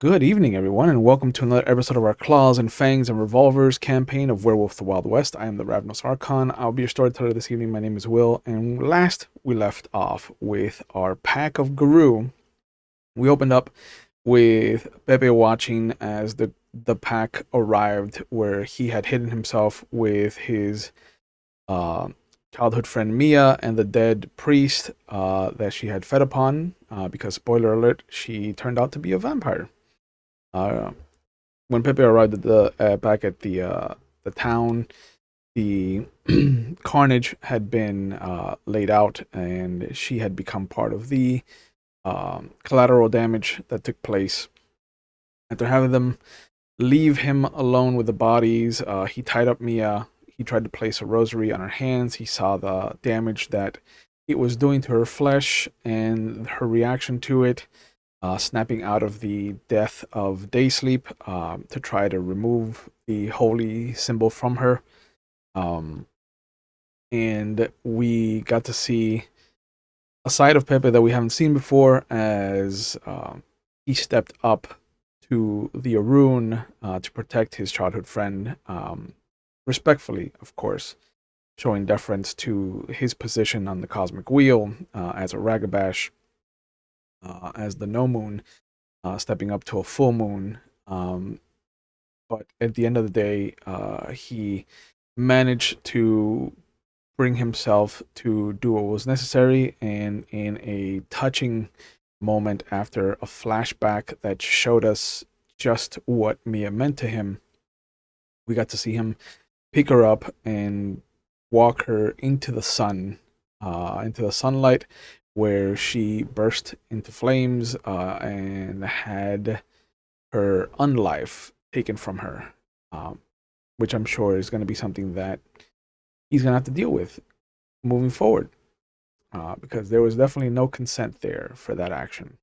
Good evening, everyone, and welcome to another episode of our Claws and Fangs and Revolvers campaign of Werewolf the Wild West. I am the Ravenous Archon. I'll be your storyteller this evening. My name is Will, and last we left off with our pack of Garou. We opened up with Pepe watching as the pack arrived where he had hidden himself with his uh, childhood friend Mia and the dead priest that she had fed upon, because, spoiler alert, she turned out to be a vampire. Uh, when Pepe arrived at the back at the town, the carnage had been laid out, and she had become part of the collateral damage that took place. After having them leave him alone with the bodies, he tied up Mia. He tried to place a rosary on her hands. He saw the damage that it was doing to her flesh and her reaction to it, snapping out of the death of day sleep to try to remove the holy symbol from her. Um, and we got to see a side of Pepe that we haven't seen before as he stepped up to the Arun to protect his childhood friend, respectfully, of course, showing deference to his position on the cosmic wheel as a Ragabash, as the no moon, stepping up to a full moon. But at the end of the day, he managed to bring himself to do what was necessary, and in a touching moment after a flashback that showed us just what Mia meant to him, we got to see him pick her up and walk her into the sunlight, where she burst into flames and had her unlife taken from her, um, which I'm sure is going to be something that he's going to have to deal with moving forward, because there was definitely no consent there for that action.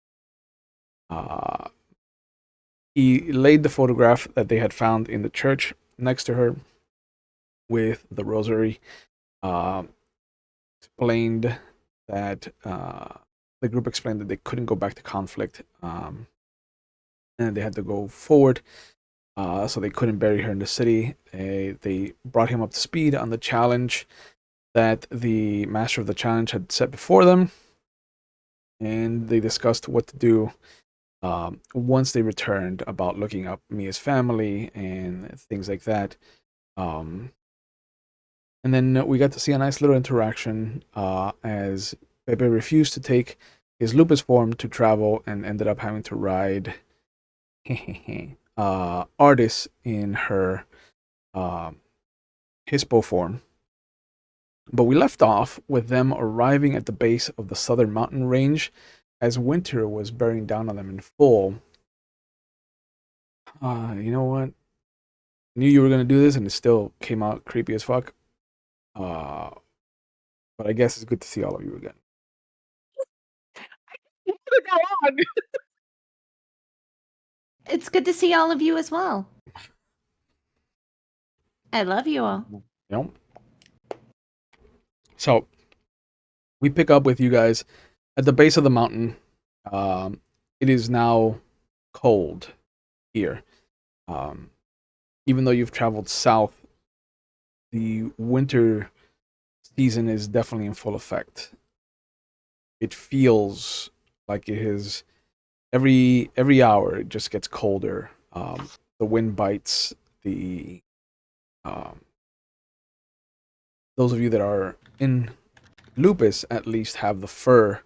Uh, he laid the photograph that they had found in the church next to her with the rosary, uh, explained that the group explained that they couldn't go back to conflict, and they had to go forward. So they couldn't bury her in the city. They brought him up to speed on the challenge that the master of the challenge had set before them, and they discussed what to do once they returned, about looking up Mia's family and things like that. Um, and then we got to see a nice little interaction as Pepe refused to take his Lupus form to travel and ended up having to ride Artis in her uh, Hispo form. But we left off with them arriving at the base of the southern mountain range as winter was bearing down on them in full. You know what? Knew you were gonna do this, and it still came out creepy as fuck. Uh, but I guess it's good to see all of you again. Go on. It's good to see all of you as well. I love you all. Yep. So we pick up with you guys at the base of the mountain. It is now cold here. Um, Even though you've traveled south, the winter season is definitely in full effect. It feels like it is every hour. It just gets colder. The wind bites. The um, Those of you that are in Lupus at least have the fur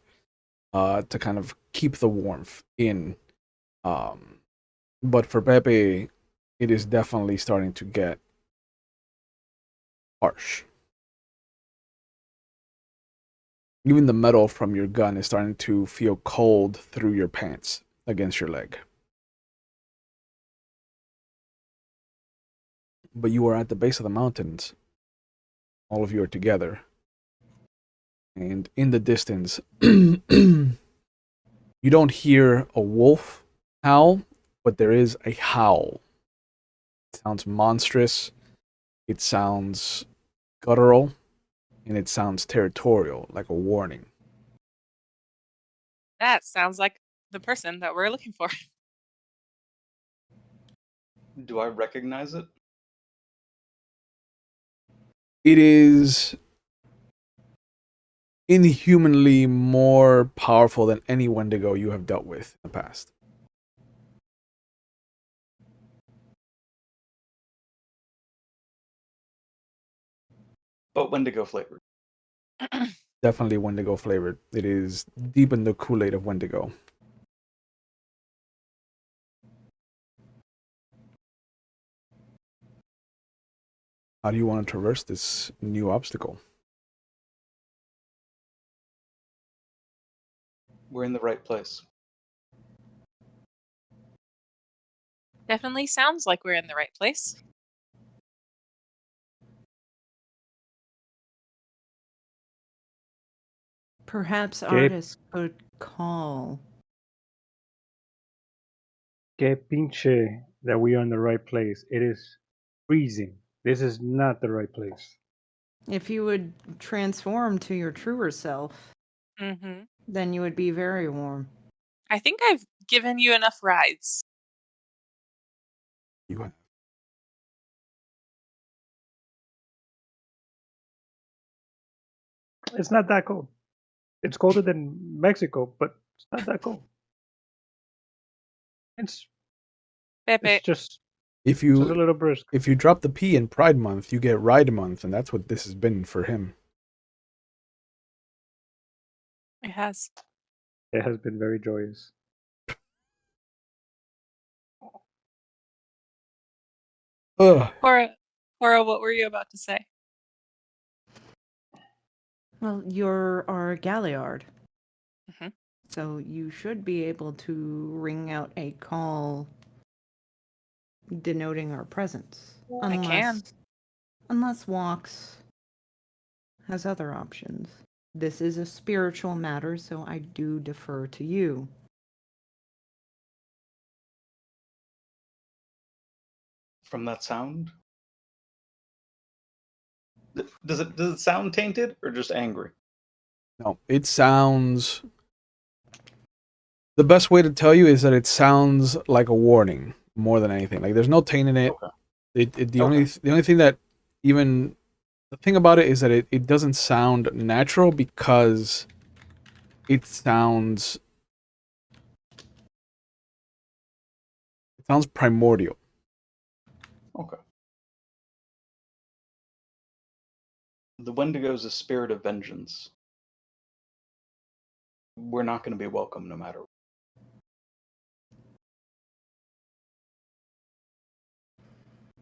to kind of keep the warmth in. Um, but for Pepe, it is definitely starting to get harsh. Even the metal from your gun is starting to feel cold through your pants against your leg. But you are at the base of the mountains. All of you are together. And in the distance, you don't hear a wolf howl, but there is a howl. It sounds monstrous. It sounds guttural, and it sounds territorial, like a warning. That sounds like the person that we're looking for. Do I recognize it? It is inhumanly more powerful than any Wendigo you have dealt with in the past. But Wendigo flavored. Definitely Wendigo flavored. It is deep in the Kool-Aid of Wendigo. How do you want to traverse this new obstacle? We're in the right place. Definitely sounds like we're in the right place. Perhaps Okay. artists could call. Que pinche that we are in the right place. It is freezing. This is not the right place. If you would transform to your truer self, Mm-hmm. then you would be very warm. I think I've given you enough rides. You have. It's not that cold. It's colder than Mexico, but it's not that cold. It's Pepe, just If a you little brisk. if you drop the P in Pride Month, you get Ride Month, and that's what this has been for him. it has. It has been very joyous. Ugh. Cora, what were you about to say? Well, you're our Galliard. Mhm. So you should be able to ring out a call denoting our presence. I can. Unless Walks has other options. This is a spiritual matter, so I do defer to you. From that sound? Does it sound tainted or just angry? No, it sounds. The best way to tell you is that it sounds like a warning more than anything. Like there's no taint in it. Okay. The only thing that even the thing about it is that it doesn't sound natural because it sounds primordial. Okay. The Wendigo is a spirit of vengeance. We're not going to be welcome no matter what.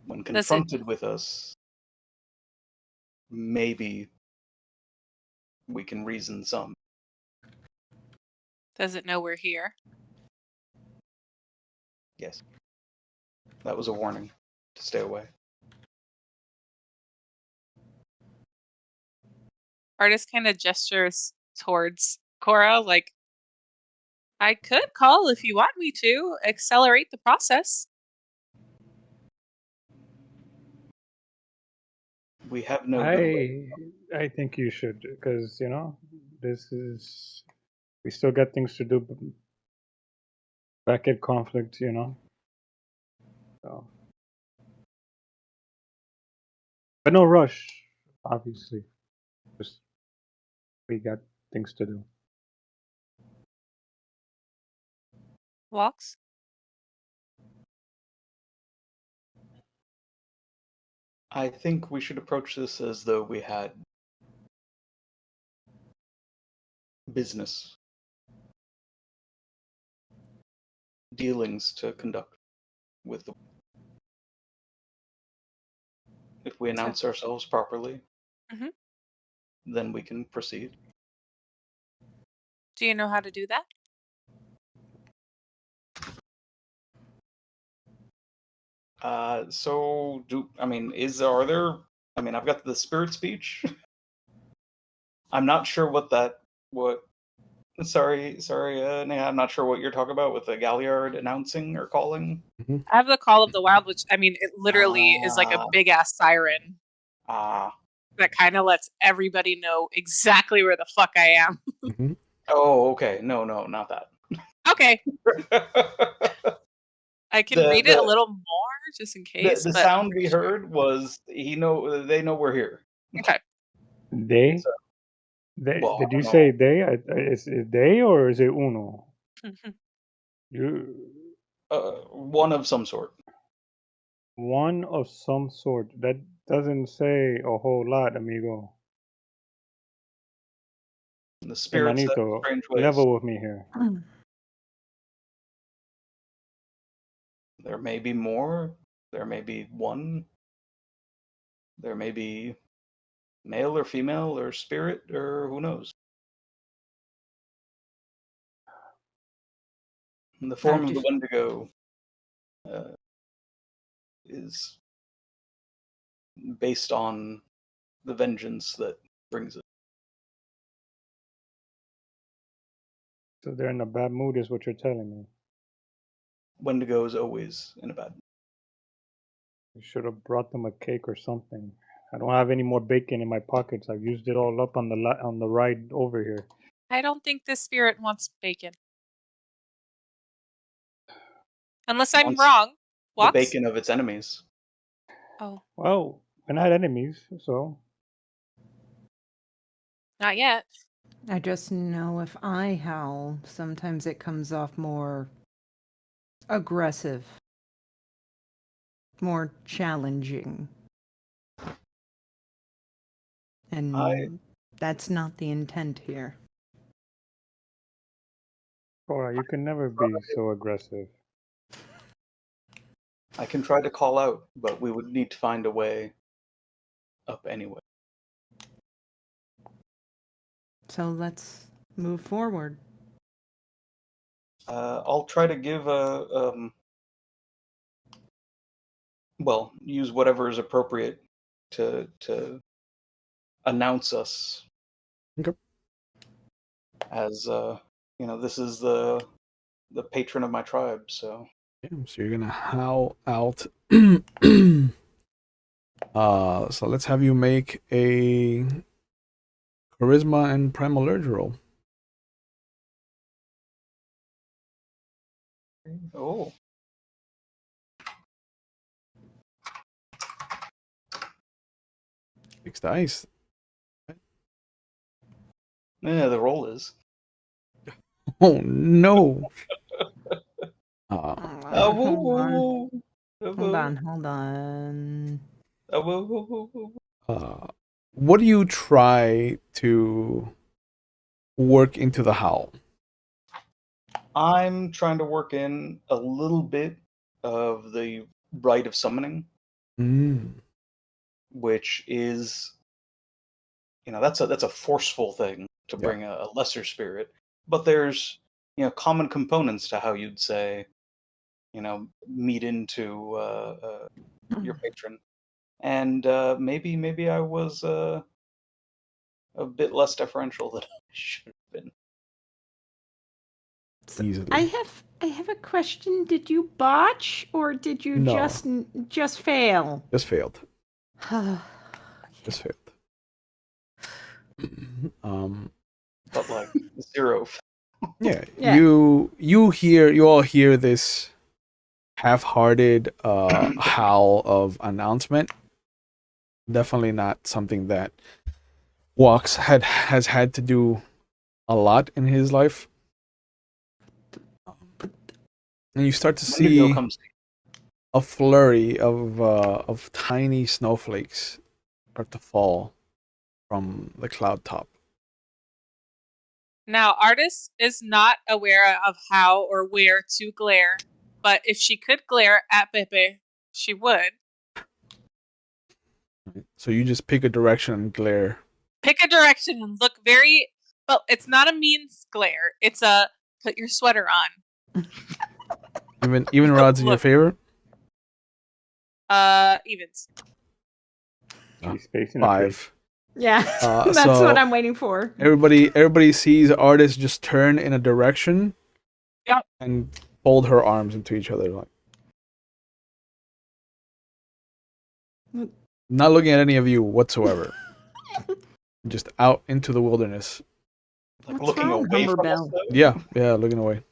When confronted with us, maybe we can reason some. Does it know we're here? Yes. That was a warning to stay away. Artist kind of gestures towards Cora, like, I could call if you want me to, accelerate the process. We have no good. I think you should, because this is we still got things to do. Back at conflict, So, but no rush, obviously. Just we got things to do. Walks? I think we should approach this as though we had business dealings to conduct with the. If we announce ourselves properly, Mhm. then we can proceed. Do you know how to do that? I've got the spirit speech. I'm not sure sorry, Naya, I'm not sure what you're talking about with the Galliard announcing or calling. I have the Call of the Wild, which, it literally is like a big-ass siren that kind of lets everybody know exactly where the fuck I am. Mm-hmm. Oh, okay. No, not that. Okay. I can read it a little more just in case. The but sound we heard was they know we're here. Okay. They? So, They? well, Did I you don't say know. they? Is it they or is it uno? You One of some sort. one of some sort. That doesn't say a whole lot, amigo. The spirits have Hermanito, strange ways. level with me here. There may be more. There may be one. There may be male or female or spirit or who knows. And the form of the Wendigo is based on the vengeance that brings it. So they're in a bad mood, is what you're telling me. Wendigo is always in a bad mood. You should have brought them a cake or something. I don't have any more bacon in my pockets. I've used it all up on the ride over here. I don't think this spirit wants bacon. Unless I'm wrong. The What? bacon of its enemies. Oh. Well, we're not enemies, so. Not yet. I just know if I howl, sometimes it comes off more aggressive, more challenging. And that's not the intent here. Cora, you can never be so aggressive. I can try to call out, but we would need to find a way up anyway. So let's move forward. I'll try to give use whatever is appropriate to announce us. Okay. As this is the patron of my tribe, so. Yeah, so you're gonna howl out. So let's have you make a charisma and primal urge roll. Oh. Six dice. Yeah, the roll is. Oh no. Hold on. What do you try to work into the howl? I'm trying to work in a little bit of the rite of summoning, which is, that's a forceful thing to bring a lesser spirit. But there's, common components to how you'd say, meet into your patron, and maybe I was a bit less deferential than I should have been. Easily. I have a question. Did you botch or did you just fail? Just failed. Just failed. But like 0. Yeah. You all hear this half-hearted howl of announcement. Definitely not something that Walks has had to do a lot in his life. And you start to see a flurry of tiny snowflakes start to fall from the cloud top. Now, Artis is not aware of how or where to glare, but if she could glare at Pepe, she would. So you just pick a direction and glare. Pick a direction and look very... Well, it's not a mean glare. It's a put your sweater on. Even rod's in your favor? Evens. 5. Yeah, that's what I'm waiting for. Everybody sees Artis just turn in a direction, and fold her arms into each other, like not looking at any of you whatsoever. Just out into the wilderness. Like looking away from us, Yeah, looking away.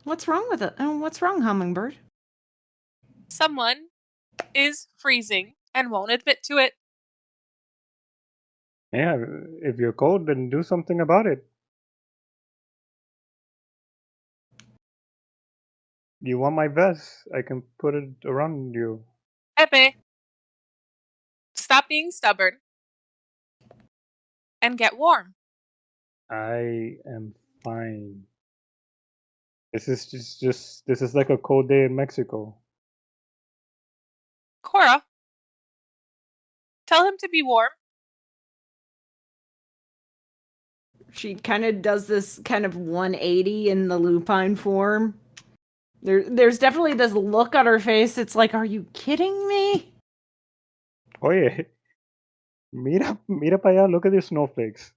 What's wrong with it? What's wrong, Hummingbird? someone is freezing and won't admit to it. Yeah, if you're cold, then do something about it. You want my vest? I can put it around you. Pepe, stop being stubborn and get warm. I am fine. This is just this is like a cold day in Mexico. Cora, tell him to be warm. She kind of does this kind of 180 in the lupine form. There's definitely this look on her face. It's like, are you kidding me? Oye, mira para allá. Look at these snowflakes.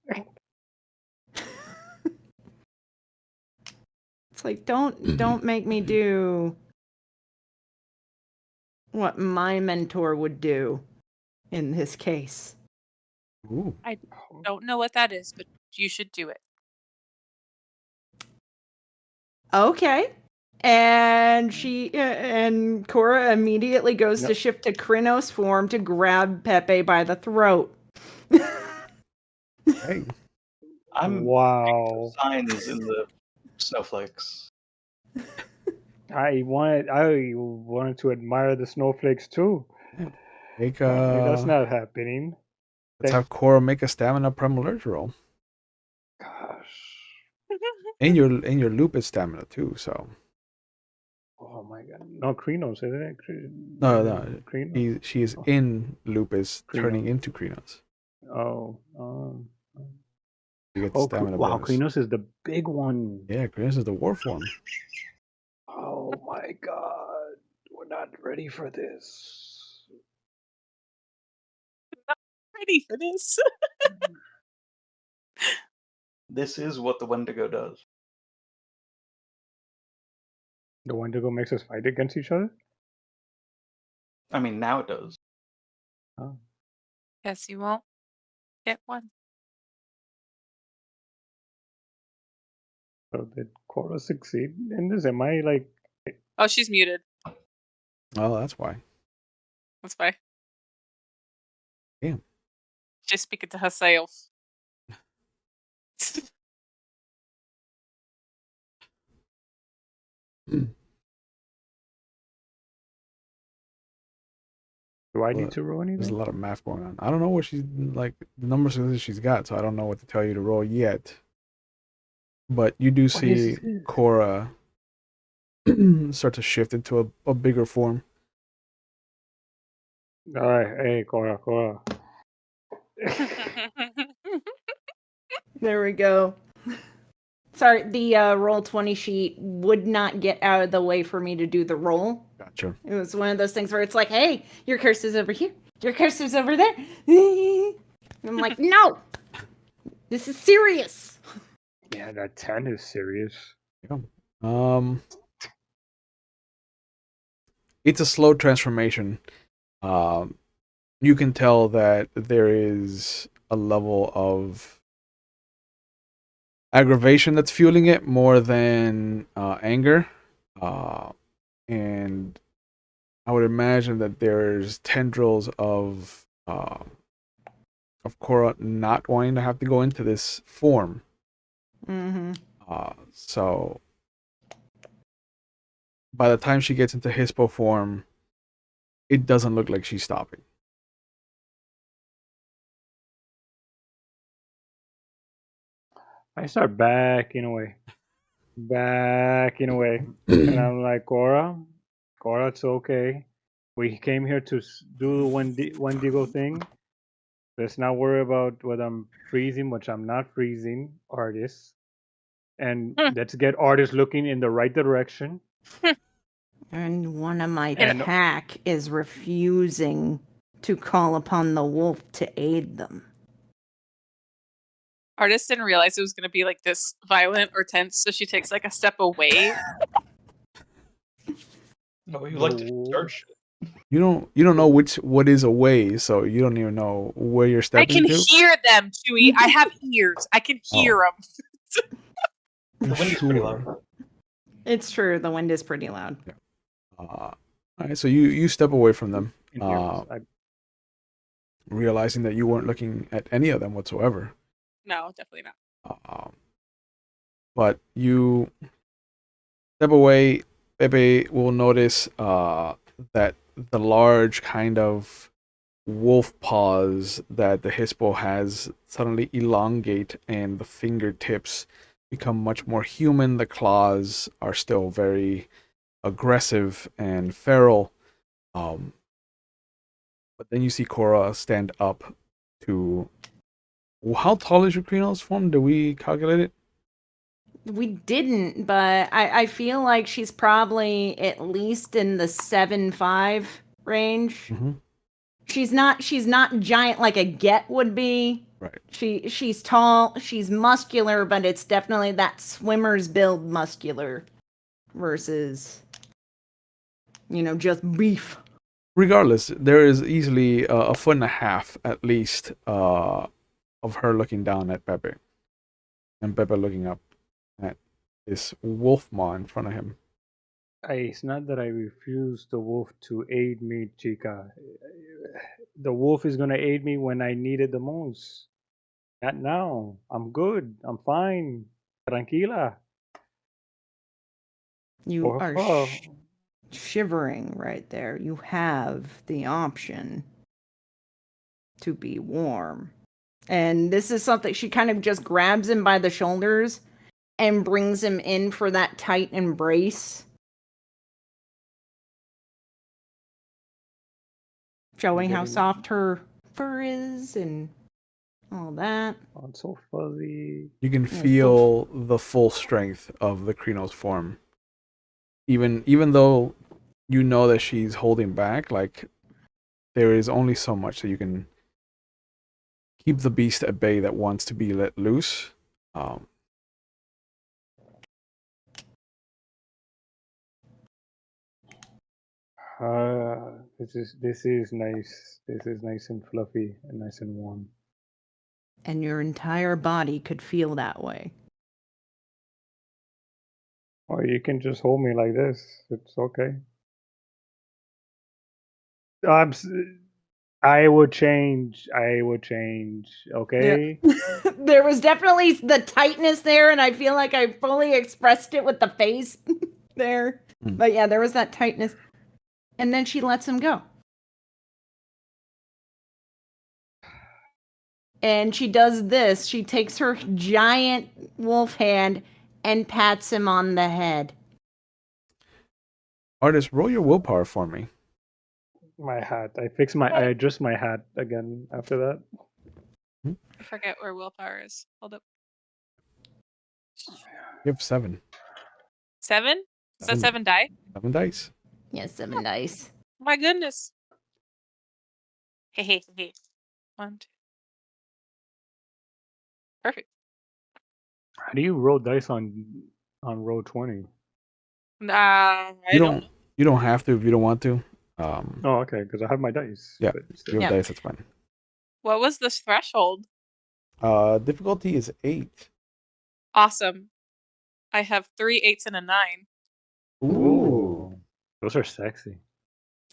It's like, don't make me do what my mentor would do in this case. Ooh. I don't know what that is, but you should do it. Okay. And and Cora immediately goes to shift to Krynos form to grab Pepe by the throat. Hey. Wow. Signs in the snowflakes. I wanted to admire the snowflakes too. Make That's not happening. let's have Cora make a stamina primal urge roll. Gosh. And your lupus stamina too, so. Oh my god. No, Krynos, isn't it? No. Krynos. She is in lupus, turning Krynos. into Krynos. Oh. You get the stamina Wow, bonus. Krynos is the big one. Yeah, Krynos is the war form. Oh my god. We're not ready for this. Ready for this? This is what the Wendigo does. The Wendigo makes us fight against each other? I mean, now it does. Oh. Guess you won't get one. So did Cora succeed in this? Am I like... Oh, she's muted. Oh, that's why. That's why. Damn. Just speaking to herself. Do I need to roll anything? There's a lot of math going on. I don't know what she's like, the numbers that she's got, so I don't know what to tell you to roll yet. But you do see Cora start to shift into a bigger form. Alright, hey, Cora. There we go. Sorry, the roll 20 sheet would not get out of the way for me to do the roll. Gotcha. It was one of those things where it's like, hey, your cursor's over here. Your cursor's over there. I'm like, no! This is serious! Yeah, that 10 is serious. Yeah. It's a slow transformation. You can tell that there is a level of aggravation that's fueling it more than anger. And I would imagine that there's tendrils of Cora not wanting to have to go into this form. Mm-hmm. So by the time she gets into Hispo form, it doesn't look like she's stopping. I start backing away. And I'm like, Cora, it's okay. We came here to do the Wendigo thing. Let's not worry about whether I'm freezing, which I'm not freezing, Artist. And let's get Artist looking in the right direction. And one of my pack is refusing to call upon the wolf to aid them. Artist didn't realize it was going to be like this violent or tense, so she takes like a step away. No, you like to start shit. You don't know what is away, so you don't even know where you're stepping I can to. hear them, Chewie. I have ears. I can hear them. The wind is pretty loud. It's true. The wind is pretty loud. Yeah. All right, so you step away from them, In here, realizing that you weren't looking at any of them whatsoever. No, definitely not. But you step away. Pepe will notice that the large kind of wolf paws that the Hispo has suddenly elongate, and the fingertips become much more human. The claws are still very aggressive and feral. But then you see Cora stand up to. How tall is your Krino's form? Did we calculate it? We didn't, but I feel like she's probably at least in the 7'5" range. Mm-hmm. She's not giant like a Get would be. Right. She's tall, she's muscular, but it's definitely that swimmer's build muscular versus just beef. Regardless, there is easily a foot and a half at least of her looking down at Pepe, and Pepe looking up at this wolf maw in front of him. It's not that I refuse the wolf to aid me, chica. The wolf is gonna aid me when I need it the most. Not now. I'm good. I'm fine. Tranquila. You Por are favor. shivering right there. You have the option to be warm. And this is something she kind of just grabs him by the shoulders and brings him in for that tight embrace. Showing how soft her fur is and all that. Oh, it's so fuzzy. You can feel the full strength of the Krino's form. Even though you know that she's holding back, like there is only so much that you can keep the beast at bay that wants to be let loose. This is nice. This is nice and fluffy and nice and warm. And your entire body could feel that way. Or you can just hold me like this. It's okay. I would change. Okay. Yeah. There was definitely the tightness there, and I feel like I fully expressed it with the face there. But yeah, there was that tightness. And then she lets him go. And she does this. She takes her giant wolf hand and pats him on the head. Artist, roll your willpower for me. My hat. I adjust my hat again after that. I forget where willpower is. Hold up. You have 7. 7? Is that 7 die? 7 dice. Yes, 7 dice. My goodness. Hey. 1, 2. Perfect. How do you roll dice on roll 20? You don't have to if you don't want to. Oh, okay, because I have my dice. Yeah, you have dice. That's fine. What was the threshold? Difficulty is 8. Awesome. I have 3 8s and a 9. Ooh, those are sexy.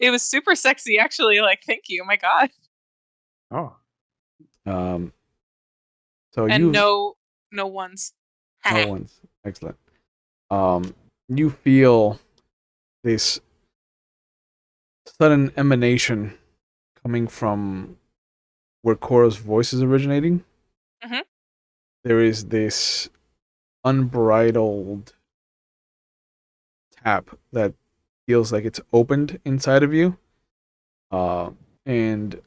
It was super sexy, actually. Like, thank you. Oh my god. Oh. So and no ones. No ones. Excellent. You feel this sudden emanation coming from where Cora's voice is originating. Mm-hmm. There is this unbridled tap that feels like it's opened inside of you. And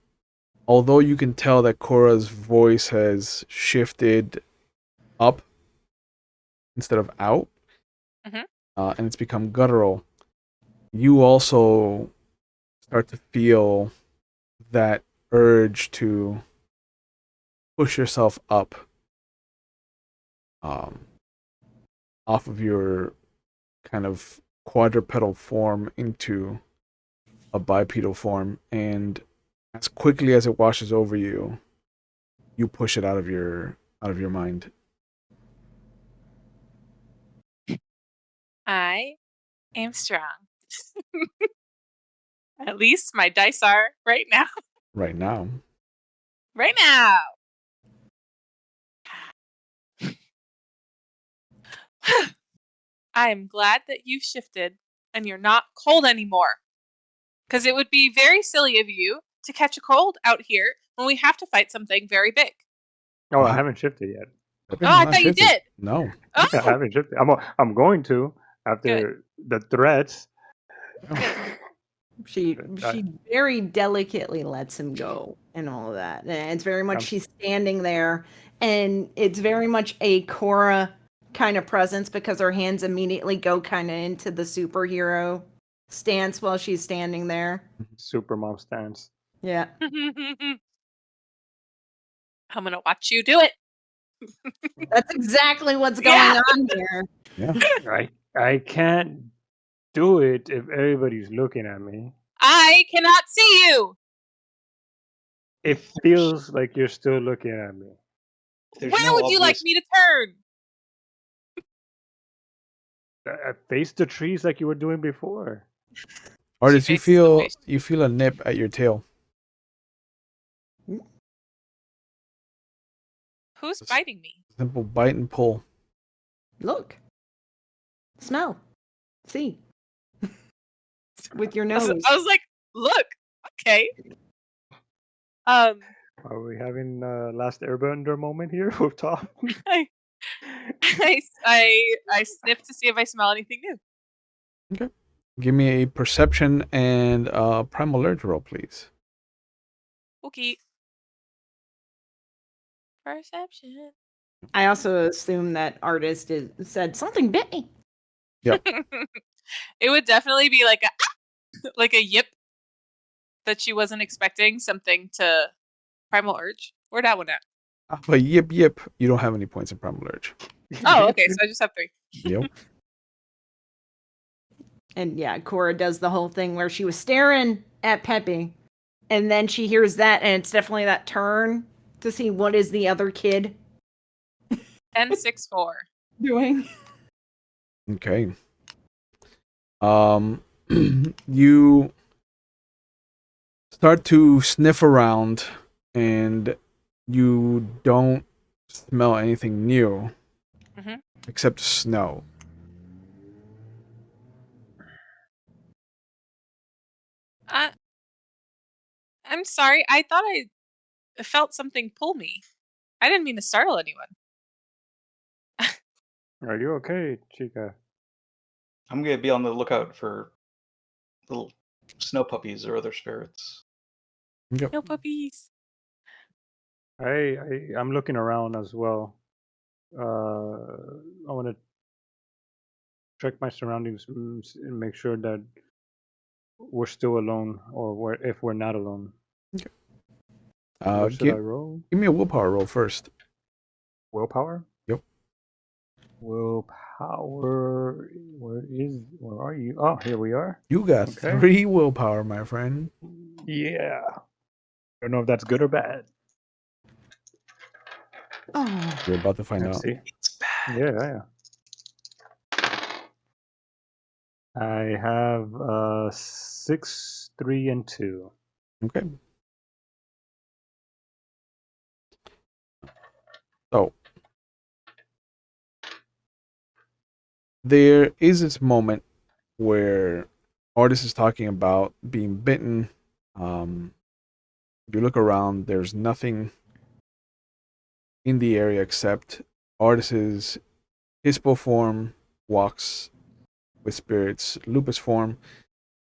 although you can tell that Cora's voice has shifted up instead of out, and it's become guttural, you also start to feel that urge to push yourself up off of your kind of quadrupedal form into a bipedal form, and as quickly as it washes over you, you push it out of your mind. I am strong. At least my dice are right now. Right now. Right now. I am glad that you've shifted and you're not cold anymore. Because it would be very silly of you to catch a cold out here when we have to fight something very big. Oh, I haven't shifted yet. Pepe Oh, has I not thought you shifted. did. No. I Oh, haven't shifted. I'm going to after the threats. good. She I- very delicately lets him go and all of that. And it's very much I'm- she's standing there, and it's very much a Cora kind of presence because her hands immediately go kind of into the superhero stance while she's standing there. Super mom stance. Yeah. I'm gonna watch you do it. That's exactly what's going Yeah. on here. Yeah. I can't do it if everybody's looking at me. I cannot see you. It feels like you're still looking at me. There's Where no would you like obvious- me to turn? I face the trees like you were doing before. Artist, She you faces the way feel a nip at your tail. Who's biting me? Simple bite and pull. Look. Smell. See. With your I nose. was like, look, okay. Are we having last Airbender moment here with Tom? I sniff to see if I smell anything new. Give me a perception and primal alert roll, please. Okay. Perception. I also assume that artist said something bit me. It would definitely be like a yip that she wasn't expecting something to primal urge. Where'd that one at? But yip. You don't have any points in primal urge. Oh, okay, so I just have 3. Yep. And yeah, Cora does the whole thing where she was staring at Pepe, and then she hears that, and it's definitely that turn to see what is the other kid 10-6-4. doing. Okay. You start to sniff around and you don't smell anything new except snow. I'm sorry. I thought I felt something pull me. I didn't mean to startle anyone. Are you okay, Chica? I'm gonna be on the lookout for little snow puppies or other spirits. Yep. No puppies. I'm looking around as well. I want to check my surroundings and make sure that we're still alone, or if we're not alone. What should I roll? Give me a willpower roll first. Willpower? Yep. Willpower. Where are you? Oh, here we are. You got 3 willpower, my friend. Yeah. I don't know if that's good or bad. Oh, You're about to find Let's out. see. Yeah. I have 6, 3, and 2. Okay. So there is this moment where Artist is talking about being bitten. You look around, there's nothing in the area except Artist's Hispo form walks with spirits, Lupus form,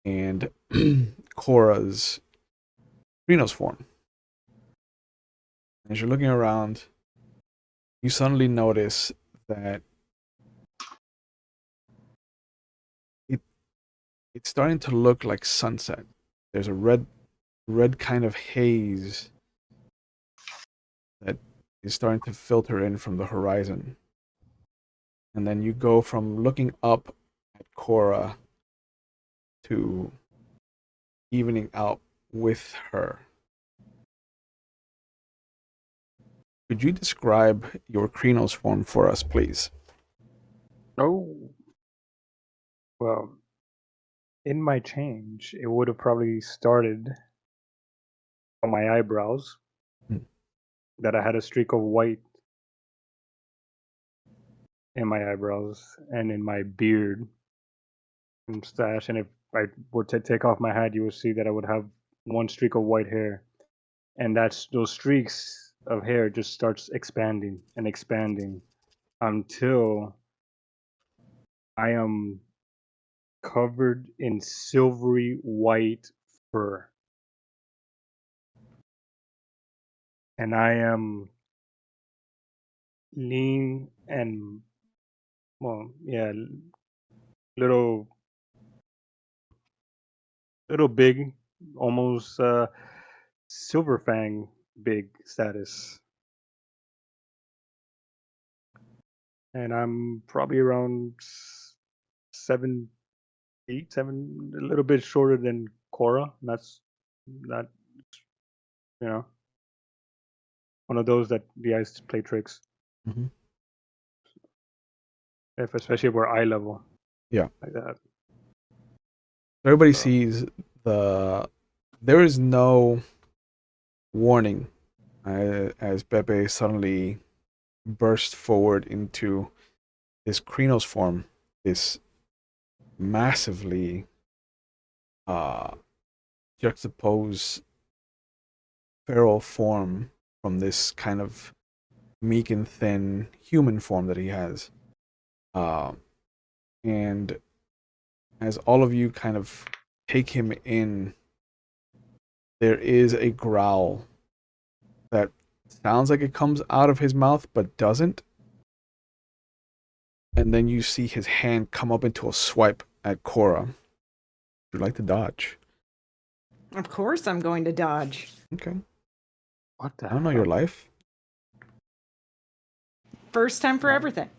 and Cora's Reno's form. As you're looking around, you suddenly notice that it's starting to look like sunset. There's a red kind of haze that is starting to filter in from the horizon. And then you go from looking up at Cora to evening out with her. Could you describe your Krenos form for us, please? Oh. Well, in my change, it would have probably started on my eyebrows. That I had a streak of white in my eyebrows and in my beard and mustache. And if I were to take off my hat, you would see that I would have one streak of white hair. And those streaks of hair just starts expanding and expanding until I am covered in silvery white fur. And I am lean and, well, yeah, little big, almost silver fang big status. And I'm probably around 7'8", a little bit shorter than Cora. That's not, one of those that the eyes play tricks. Mm-hmm. Especially if we're eye level. Yeah. Like that. Everybody sees there is no warning as Pepe suddenly burst forward into this Krynos form, this massively juxtaposed feral form from this kind of meek and thin human form that he has. And as all of you kind of take him in, there is a growl that sounds like it comes out of his mouth but doesn't. And then you see his hand come up into a swipe at Cora. Would you like to dodge? Of course I'm going to dodge. Okay. What the I don't know your life. First time for everything.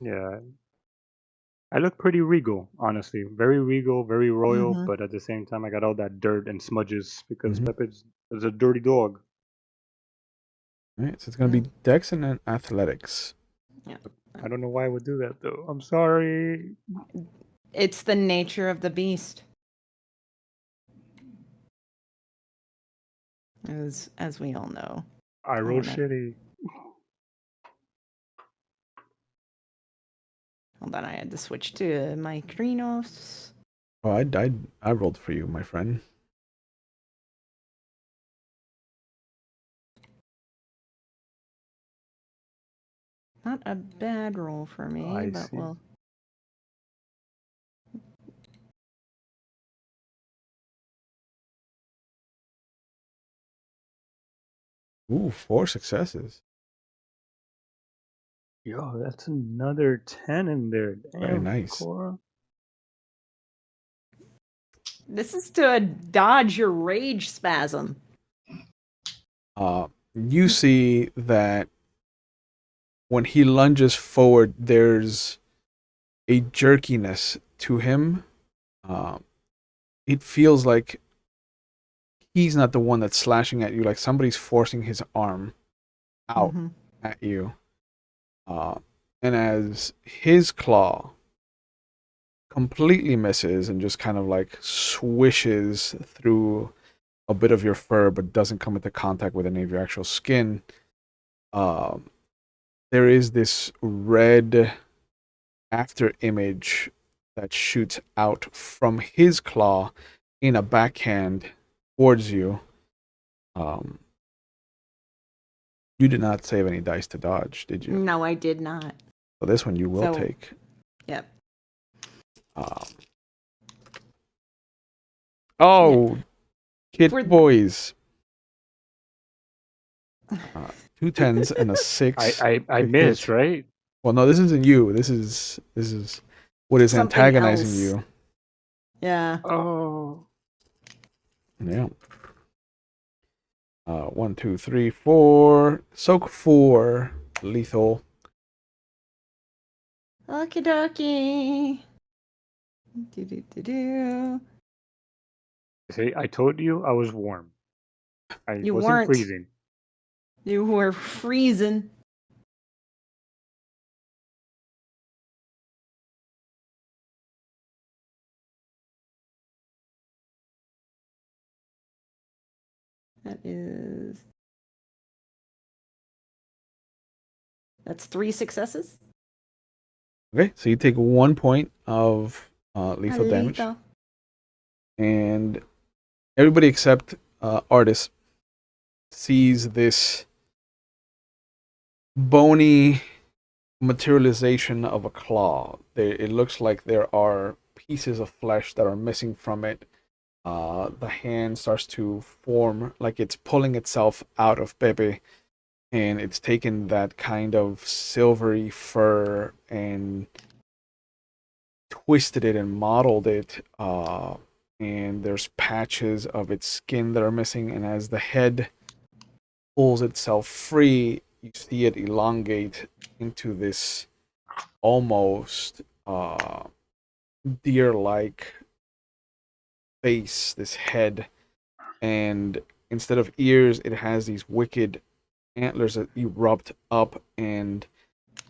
Yeah. I look pretty regal, honestly. Very regal, very royal, Mhm. but at the same time, I got all that dirt and smudges because Pepe is a dirty dog. All right, so it's going to be Dex and then Athletics. Yeah. I don't know why I would do that, though. I'm sorry. It's the nature of the beast. As we all know. I roll no. shitty. Hold on, I had to switch to my Krynos. Oh, I rolled for you, my friend. Not a bad roll for me, I but see. we'll. Ooh, 4 successes. Yo, that's another 10 in there. Damn, Very nice. Cora. This is to dodge your rage spasm. You see that when he lunges forward, there's a jerkiness to him. It feels like he's not the one that's slashing at you, like somebody's forcing his arm out at you. And as his claw completely misses and just kind of like swishes through a bit of your fur but doesn't come into contact with any of your actual skin, there is this red after image that shoots out from his claw in a backhand towards you. You did not save any dice to dodge, did you? No, I did not. So this one you will take. Yep. Kid boys. 2 10s and a 6. I missed, right? Well, no, this isn't you. This is what is something antagonizing else. you. Yeah. Oh. Yeah. 1, 2, 3, 4. Soak 4. Lethal. Okie dokie. Do. See, I told you I was warm. I You wasn't weren't. freezing. You were freezing. That's 3 successes. Okay, so you take 1 point of lethal damage. Lethal. And everybody except Artis sees this bony materialization of a claw. It looks like there are pieces of flesh that are missing from it. The hand starts to form like it's pulling itself out of Pepe, and it's taken that kind of silvery fur and twisted it and modeled it. And there's patches of its skin that are missing, and as the head pulls itself free, you see it elongate into this almost deer-like face, this head, and instead of ears, it has these wicked antlers that erupt up, and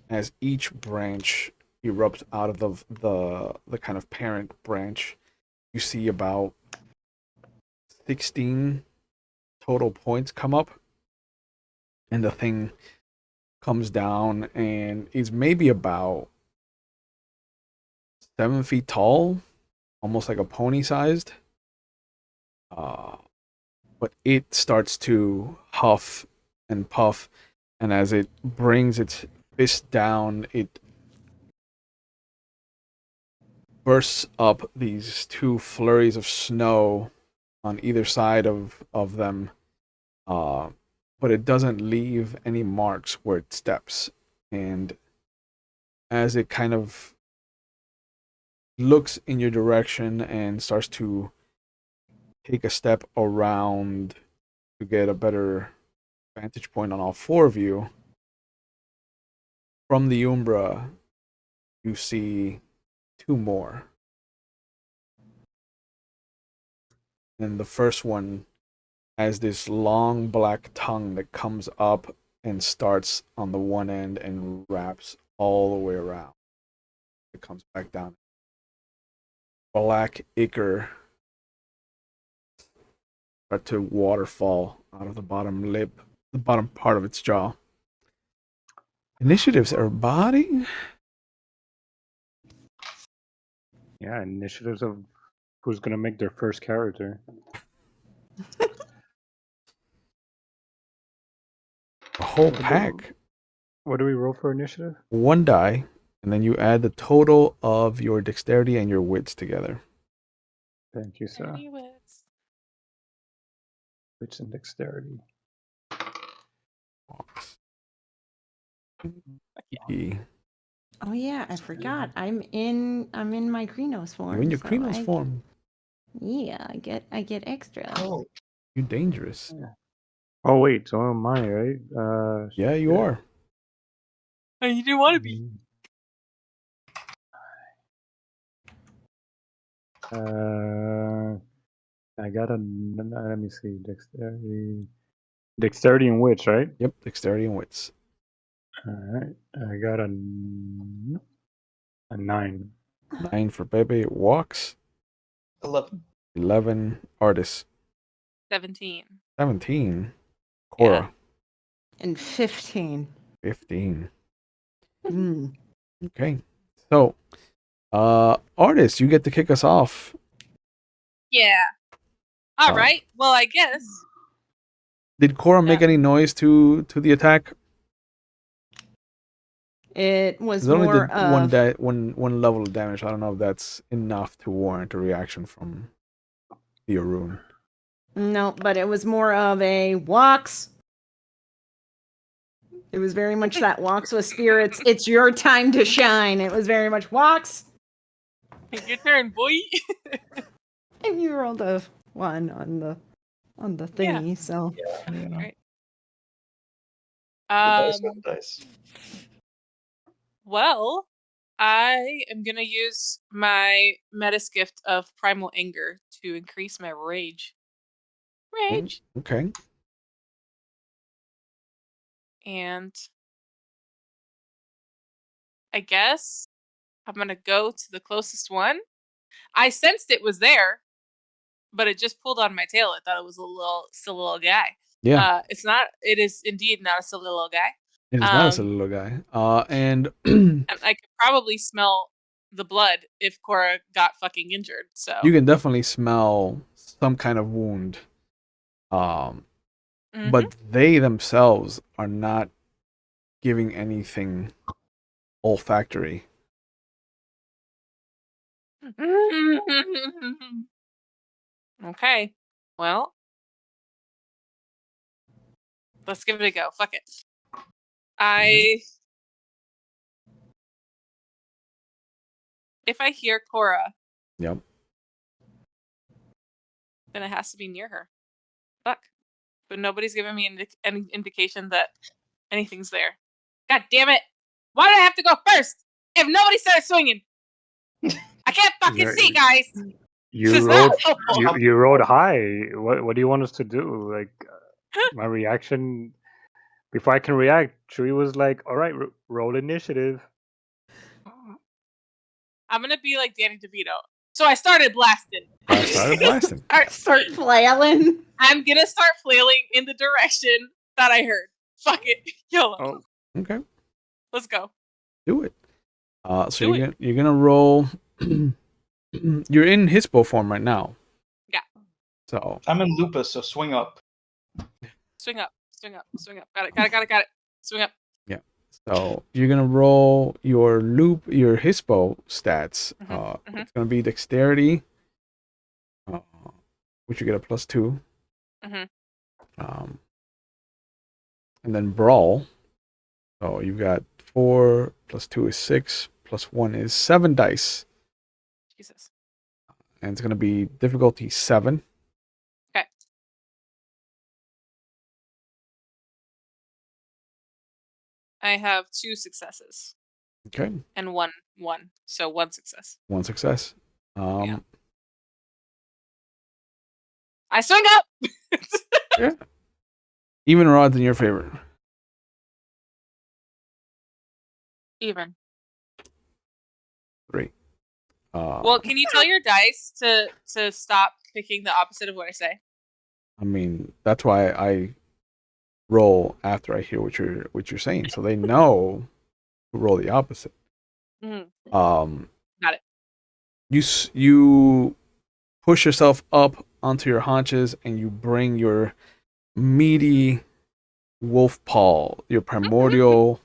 as each branch erupts out of the kind of parent branch, you see about 16 total points come up, and the thing comes down and is maybe about 7 feet tall, almost like a pony sized. But it starts to huff and puff, and as it brings its fist down, it bursts up these 2 flurries of snow on either side of them, but it doesn't leave any marks where it steps. And as it kind of looks in your direction and starts to take a step around to get a better vantage point on all 4 of you, from the Umbra, you see 2 more. And the first one has this long black tongue that comes up and starts on the one end and wraps all the way around. It comes back down. Black ichor start to waterfall out of the bottom lip, the bottom part of its jaw. Initiatives, everybody. Yeah, initiatives of who's gonna make their first character. A whole pack. What do we roll for initiative? 1 die, and then you add the total of your dexterity and your wits together. Thank you, sir. Wits. Wits and dexterity. Oh yeah, I forgot. I'm in my Krenos form. You're in your so Krenos form. Yeah, I get extra. Oh, You're dangerous. Yeah. Oh wait, so am I, right? Yeah, you are. Oh, you didn't want to be. I got a. Let me see. Dexterity and wits, right? Yep, dexterity and wits. All right. I got a 9. 9 for Pepe. Walks. 11. 11. Artis. 17. 17. Cora. And 15. 15. Mm. Okay. So, Artis, you get to kick us off. Yeah. All right. Well, I guess. Did Cora make any noise to the attack? It was It only more did of one level of damage. I don't know if that's enough to warrant a reaction from the Arun. No, but it was more of a walks. It was very much that walks with spirits. It's your time to shine. It was very much walks. Your turn, boy. And you rolled a 1 on the thingy, Yeah. so Yeah. Right. Dice. Well, I am gonna use my Metis gift of Primal Anger to increase my rage. Rage. Okay. And I guess I'm gonna go to the closest one. I sensed it was there. but it just pulled on my tail. I thought it was still a little guy. Yeah. It's not. It is indeed not a silly little guy. It is not a silly little guy. And I could probably smell the blood if Cora got fucking injured. So you can definitely smell some kind of wound. But they themselves are not giving anything olfactory. Okay. Well, let's give it a go. Fuck it. If I hear Cora, Yep. then it has to be near her. Fuck. But nobody's giving me any indication that anything's there. God damn it! Why did I have to go first? If nobody started swinging, I can't fucking see, guys. You rode high. What do you want us to do? Like, my reaction before I can react, Chewie was like, "All right, roll initiative." I'm gonna be like Danny DeVito. So I started blasting. Start flailing. I'm gonna start flailing in the direction that I heard. Fuck it, YOLO. Oh, okay. Let's go. Do it. So you're gonna roll. You're in Hispo form right now. Yeah. So I'm in Lupus, so swing up. Swing up. Got it. Swing up. Yeah. So you're gonna roll your Hispo stats. It's gonna be dexterity, which you get a +2. And then brawl. So you've got 4 + 2 is 6 + 1 is 7 dice. Jesus. And it's gonna be difficulty 7. Okay. I have 2 successes. Okay. And one. So 1 success. 1 success. Yeah. I swing up. Yeah. Even or odds in your favor. Even. 3. Well, can you tell your dice to stop picking the opposite of what I say? I mean, that's why I roll after I hear what you're saying, so they know to roll the opposite. Got it. You push yourself up onto your haunches and you bring your meaty wolf paw, your primordial,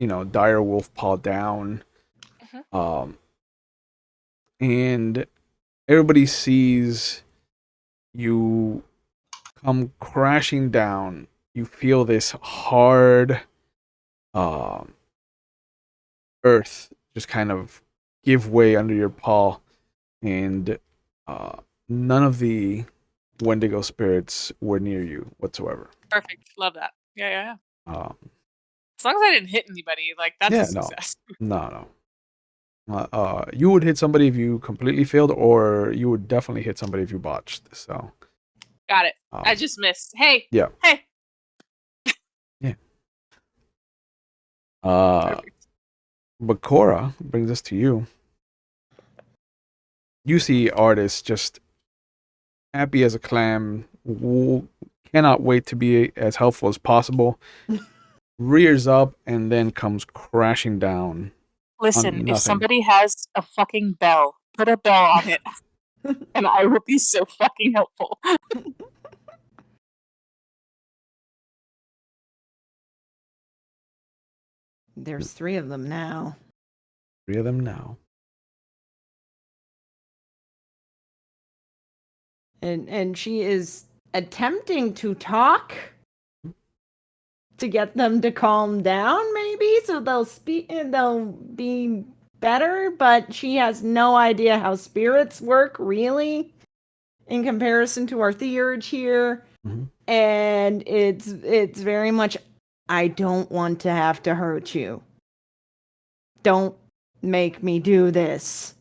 dire wolf paw down. And everybody sees you come crashing down. You feel this hard earth just kind of give way under your paw, and none of the Wendigo spirits were near you whatsoever. Perfect. Love that. Yeah. As long as I didn't hit anybody, like, that's a success. No. You would hit somebody if you completely failed, or you would definitely hit somebody if you botched. So, got it. I just missed. Hey. Yeah. Hey. Yeah. But Cora brings us to you. You see Artis just happy as a clam, cannot wait to be as helpful as possible. Rears up and then comes crashing down. Listen, if somebody has a fucking bell, put a bell on it, and I will be so fucking helpful. There's 3 of them now. 3 of them now. And she is attempting to talk to get them to calm down, maybe, so they'll speak and they'll be better, but she has no idea how spirits work, really, in comparison to our theurge here. And it's very much, I don't want to have to hurt you. Don't make me do this.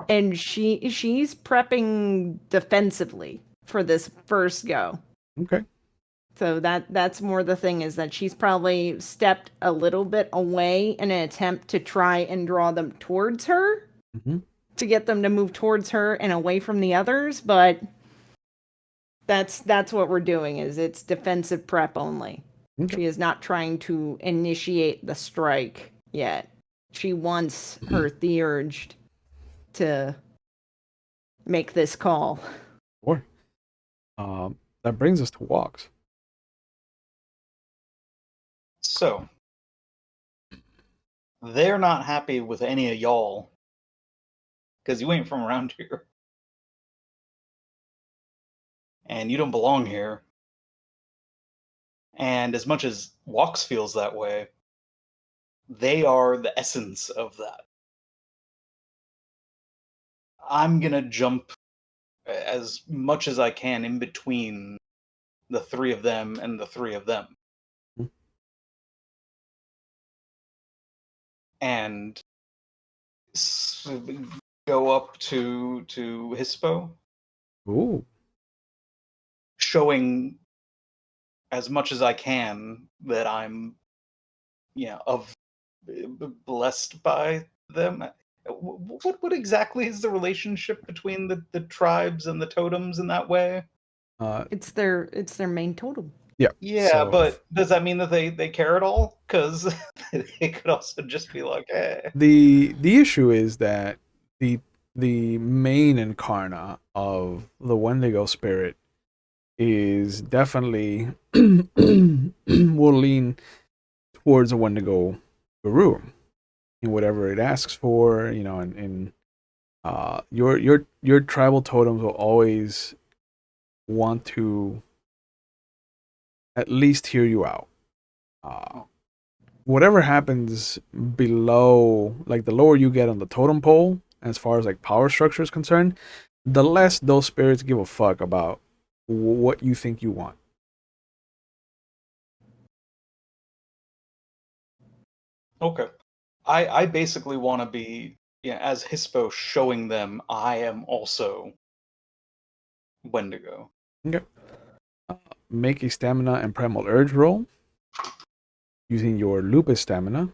And she's prepping defensively for this first go. Okay. So that's more the thing, is that she's probably stepped a little bit away in an attempt to try and draw them towards her. to get them to move towards her and away from the others, but that's what we're doing. Is it's defensive prep only. Okay. She is not trying to initiate the strike yet. She wants her theurged to make this call. Sure. That brings us to walks. So, they're not happy with any of y'all because you ain't from around here. And you don't belong here. And as much as Walks feels that way, they are the essence of that. I'm gonna jump as much as I can in between the three of them and the three of them. Hmm. And go up to Hispo, Ooh. showing as much as I can that I'm, of blessed by them. What exactly is the relationship between the tribes and the totems in that way? It's their main totem. Yeah. Yeah, So but does that mean that they care at all? Because they could also just be like, eh. the issue is that the main incarna of the Wendigo spirit is definitely will lean towards a Wendigo Garou in whatever it asks for, and your tribal totems will always want to at least hear you out. Whatever happens below, like the lower you get on the totem pole, as far as like power structure is concerned, the less those spirits give a fuck about what you think you want. Okay. I basically want to be, as Hispo, showing them I am also Wendigo. Okay. Make a stamina and primal urge roll using your Lupus stamina,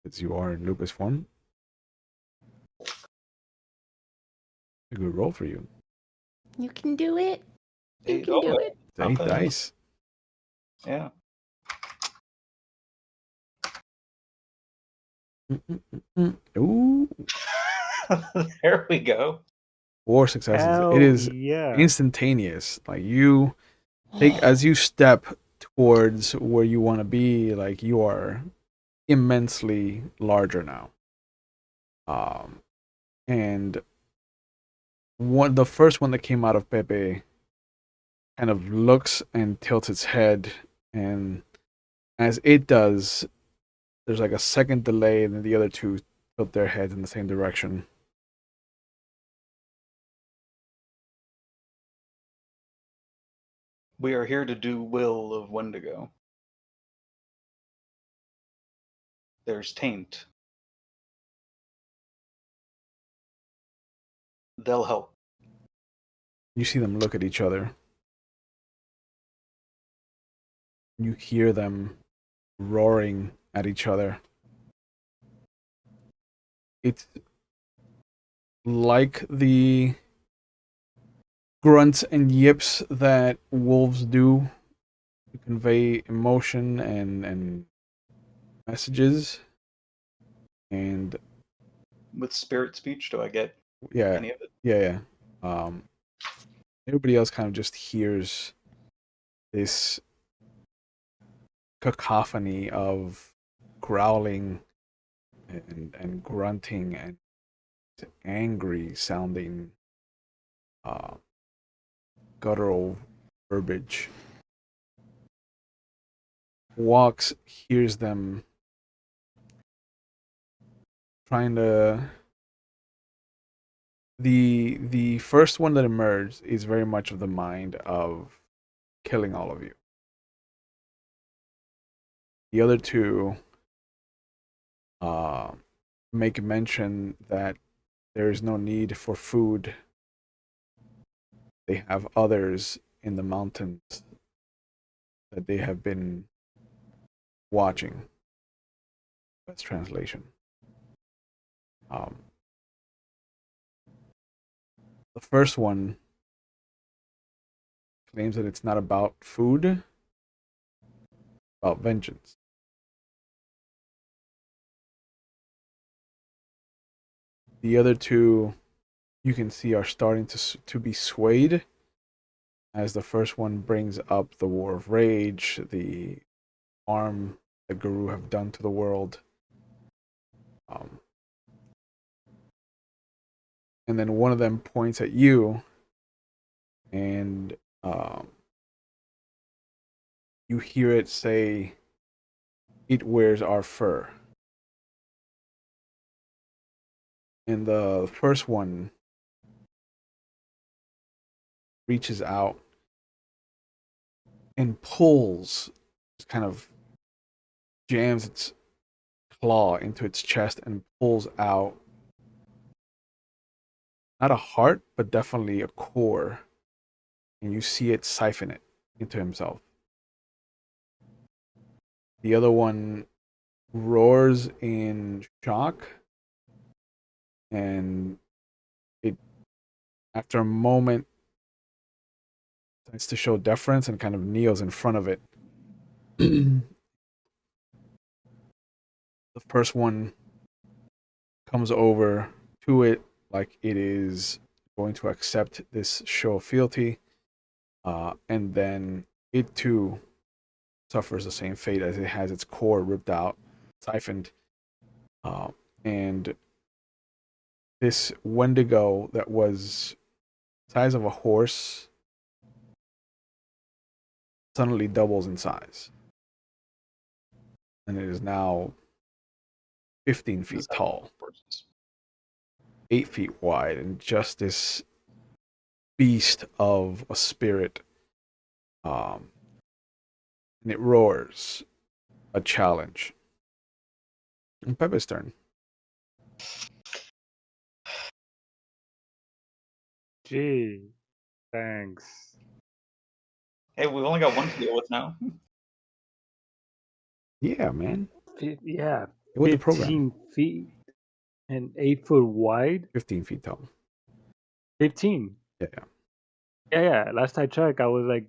because you are in Lupus form. A good roll for you. You can do it. You Eight. can do it. It's 8 Okay. dice. Yeah. Ooh, There we go. 4 successes. Hell It is yeah. instantaneous. Like you take as you step towards where you want to be, like you are immensely larger now. And the first one that came out of Pepe kind of looks and tilts its head, and as it does, there's like a second delay, and then the other two tilt their heads in the same direction. We are here to do will of Wendigo. There's taint. They'll help. You see them look at each other. You hear them roaring at each other. It's like the grunts and yips that wolves do to convey emotion and messages. And With spirit speech, do I get yeah, any of it? yeah. Everybody else kind of just hears this cacophony of growling and grunting and angry sounding guttural verbiage. Walks hears them trying to. The first one that emerged is very much of the mind of killing all of you. The other two make mention that there is no need for food. They have others in the mountains that they have been watching. That's translation. The first one claims that it's not about food, about vengeance. The other two you can see are starting to be swayed as the first one brings up the war of rage, the harm the Garou have done to the world. And then one of them points at you, and you hear it say, "It wears our fur." And the first one reaches out and pulls, kind of jams its claw into its chest and pulls out not a heart, but definitely a core. And you see it siphon it into himself. The other one roars in shock, and it, after a moment, starts to show deference and kind of kneels in front of it. The first one comes over to it like it is going to accept this show of fealty, and then it too suffers the same fate as it has its core ripped out, siphoned, and this Wendigo that was the size of a horse suddenly doubles in size, and it is now 15 feet tall, 8 feet wide, and just this beast of a spirit. And it roars a challenge. And Pepe's turn. Gee, thanks. Hey, we've only got one to deal with now. Yeah, man. Yeah, With the program. 15 feet and 8 foot wide. 15 feet tall. 15. Yeah. Yeah. Last I checked, I was like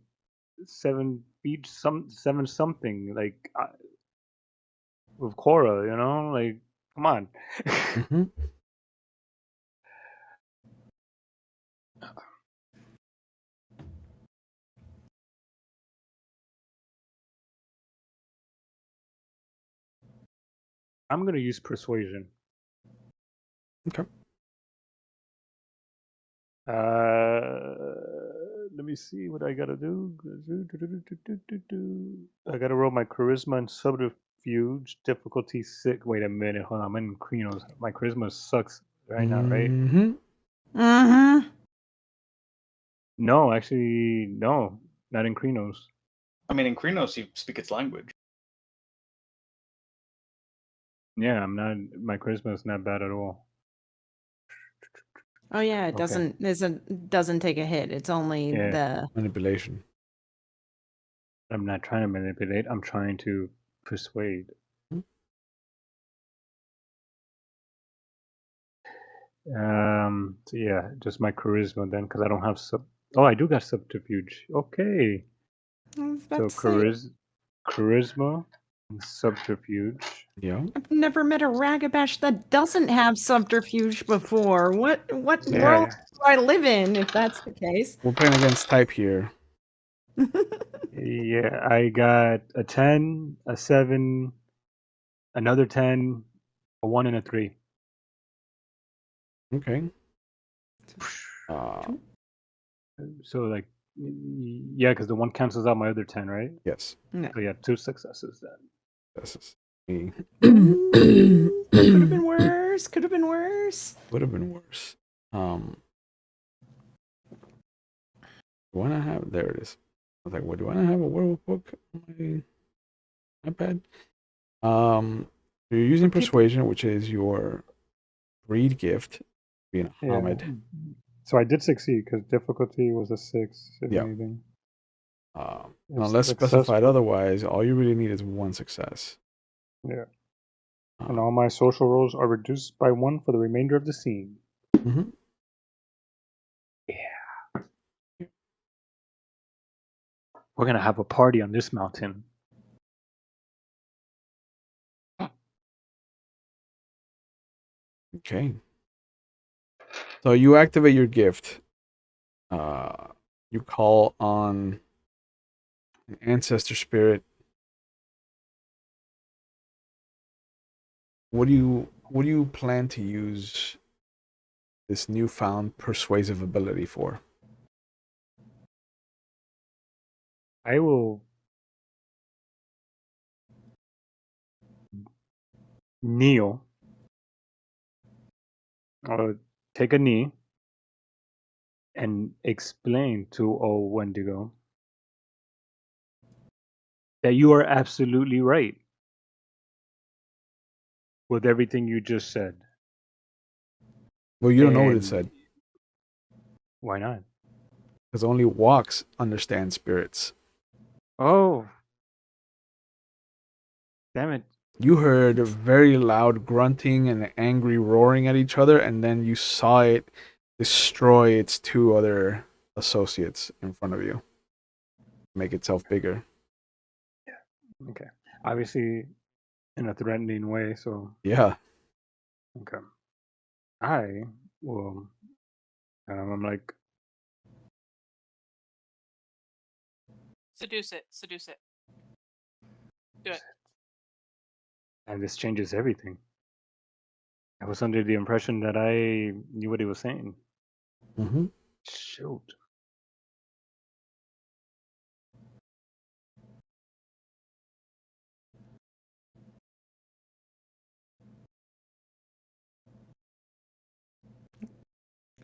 7 feet, seven something. Like with Cora, you know, like come on. Mm-hmm. I'm gonna use persuasion. Okay. Let me see what I gotta do. I gotta roll my charisma and subterfuge. Difficulty 6. Wait a minute, hold on. I'm in Krinos. My charisma sucks right now, right? Mm-hmm. Mm-hmm. No, actually, no, not in Krinos. I mean, in Krinos, you speak its language. Yeah, I'm not. My charisma is not bad at all. Oh yeah, it Okay. doesn't take a hit. It's only Yeah. the Manipulation. I'm not trying to manipulate. I'm trying to persuade. So yeah, just my charisma then, because I don't have sub. Oh, I do got subterfuge. Okay. I was about So to say, charisma and subterfuge. Yeah. I've never met a Ragabash that doesn't have subterfuge before. What Yeah. world do I live in if that's the case? We're playing against type here. Yeah, I got a 10, a 7, another 10, a 1, and a 3. Okay. So like, yeah, because the 1 cancels out my other 10, right? Yes. No. So yeah, 2 successes then. This is me. Could have been worse. Could have been worse. Would have been worse. Do I not have? There it is. I was like, what do I not have a werewolf book on my iPad? So you're using persuasion, which is your breed gift, being a Hamid. So I did succeed because difficulty was a 6, if Yeah. anything. Unless specified otherwise, all you really need is 1 success. Yeah. And all my social rolls are reduced by 1 for the remainder of the scene. Mm-hmm. We're gonna have a party on this mountain. Okay. So you activate your gift. You call on an ancestor spirit. What do you plan to use this newfound persuasive ability for? I will kneel or take a knee and explain to old Wendigo that you are absolutely right with everything you just said. Well, you don't know what it And said, why not? because only walks understand spirits. Oh, damn it. You heard very loud grunting and angry roaring at each other, and then you saw it destroy its two other associates in front of you, make itself bigger. Okay. Obviously, in a threatening way, so, Yeah. okay. I will, I'm like, Seduce it. Seduce it. Do it. and this changes everything. I was under the impression that I knew what he was saying. Mm-hmm. Shoot.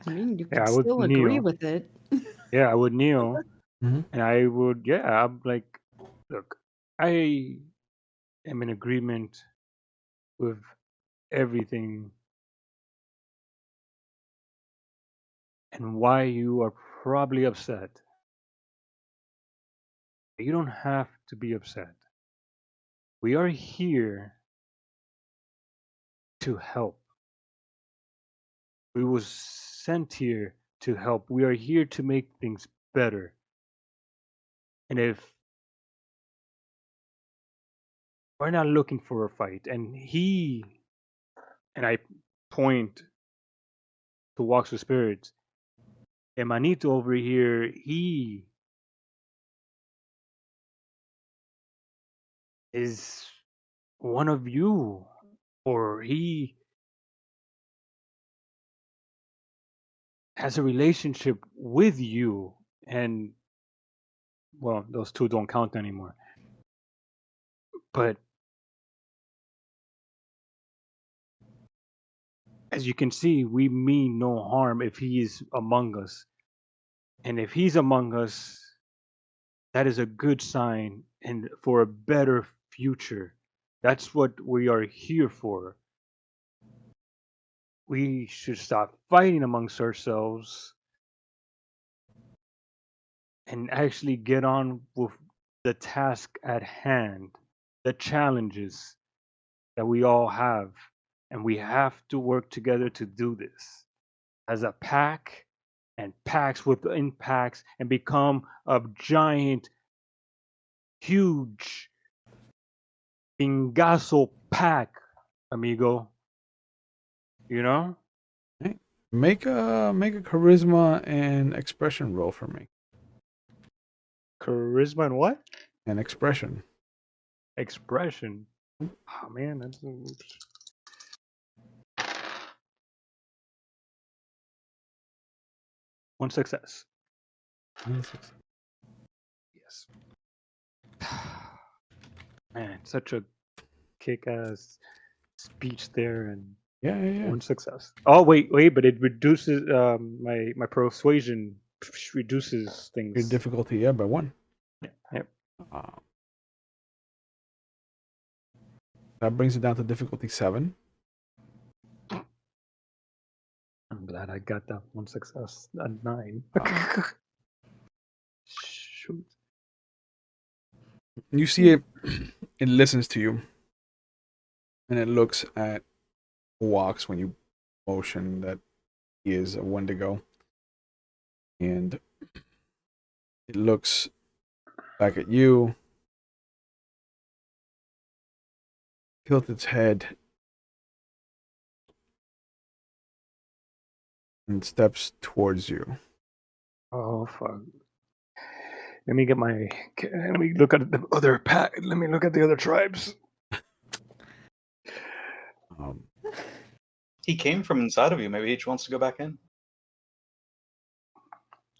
I mean, you Yeah, could I would still agree kneel. with it. Yeah, I would kneel, Mm-hmm. and I would, yeah, I'm like, look, I am in agreement with everything and why you are probably upset. You don't have to be upset. We are here to help. We was sent here to help. We are here to make things better. And if we're not looking for a fight, and I point to Walks with Spirits, and Manito over here, he is one of you, or he has a relationship with you, and well, those two don't count anymore. But as you can see, we mean no harm if he is among us. And if he's among us, that is a good sign and for a better future. That's what we are here for. We should stop fighting amongst ourselves and actually get on with the task at hand, the challenges that we all have. And we have to work together to do this as a pack and packs within packs and become a giant, huge pingazo pack, amigo. You know? Hey, make a charisma and expression roll for me. Charisma and what? And expression. Expression. Oh man, that's one success. Yes. Man, such a kick-ass speech there, and Yeah. one success. Oh wait, but it reduces my persuasion reduces Your things. difficulty, yeah, by 1. Yeah. That brings it down to difficulty 7. I'm glad I got that one success. A 9. Shoot. You see it, it listens to you, and it looks at Walks when you motion that he is a Wendigo. And it looks back at you, tilts its head, and steps towards you. Oh fuck. Let me get my. Let me look at the other pack. Let me look at the other tribes. Um, He came from inside of you. Maybe he just wants to go back in.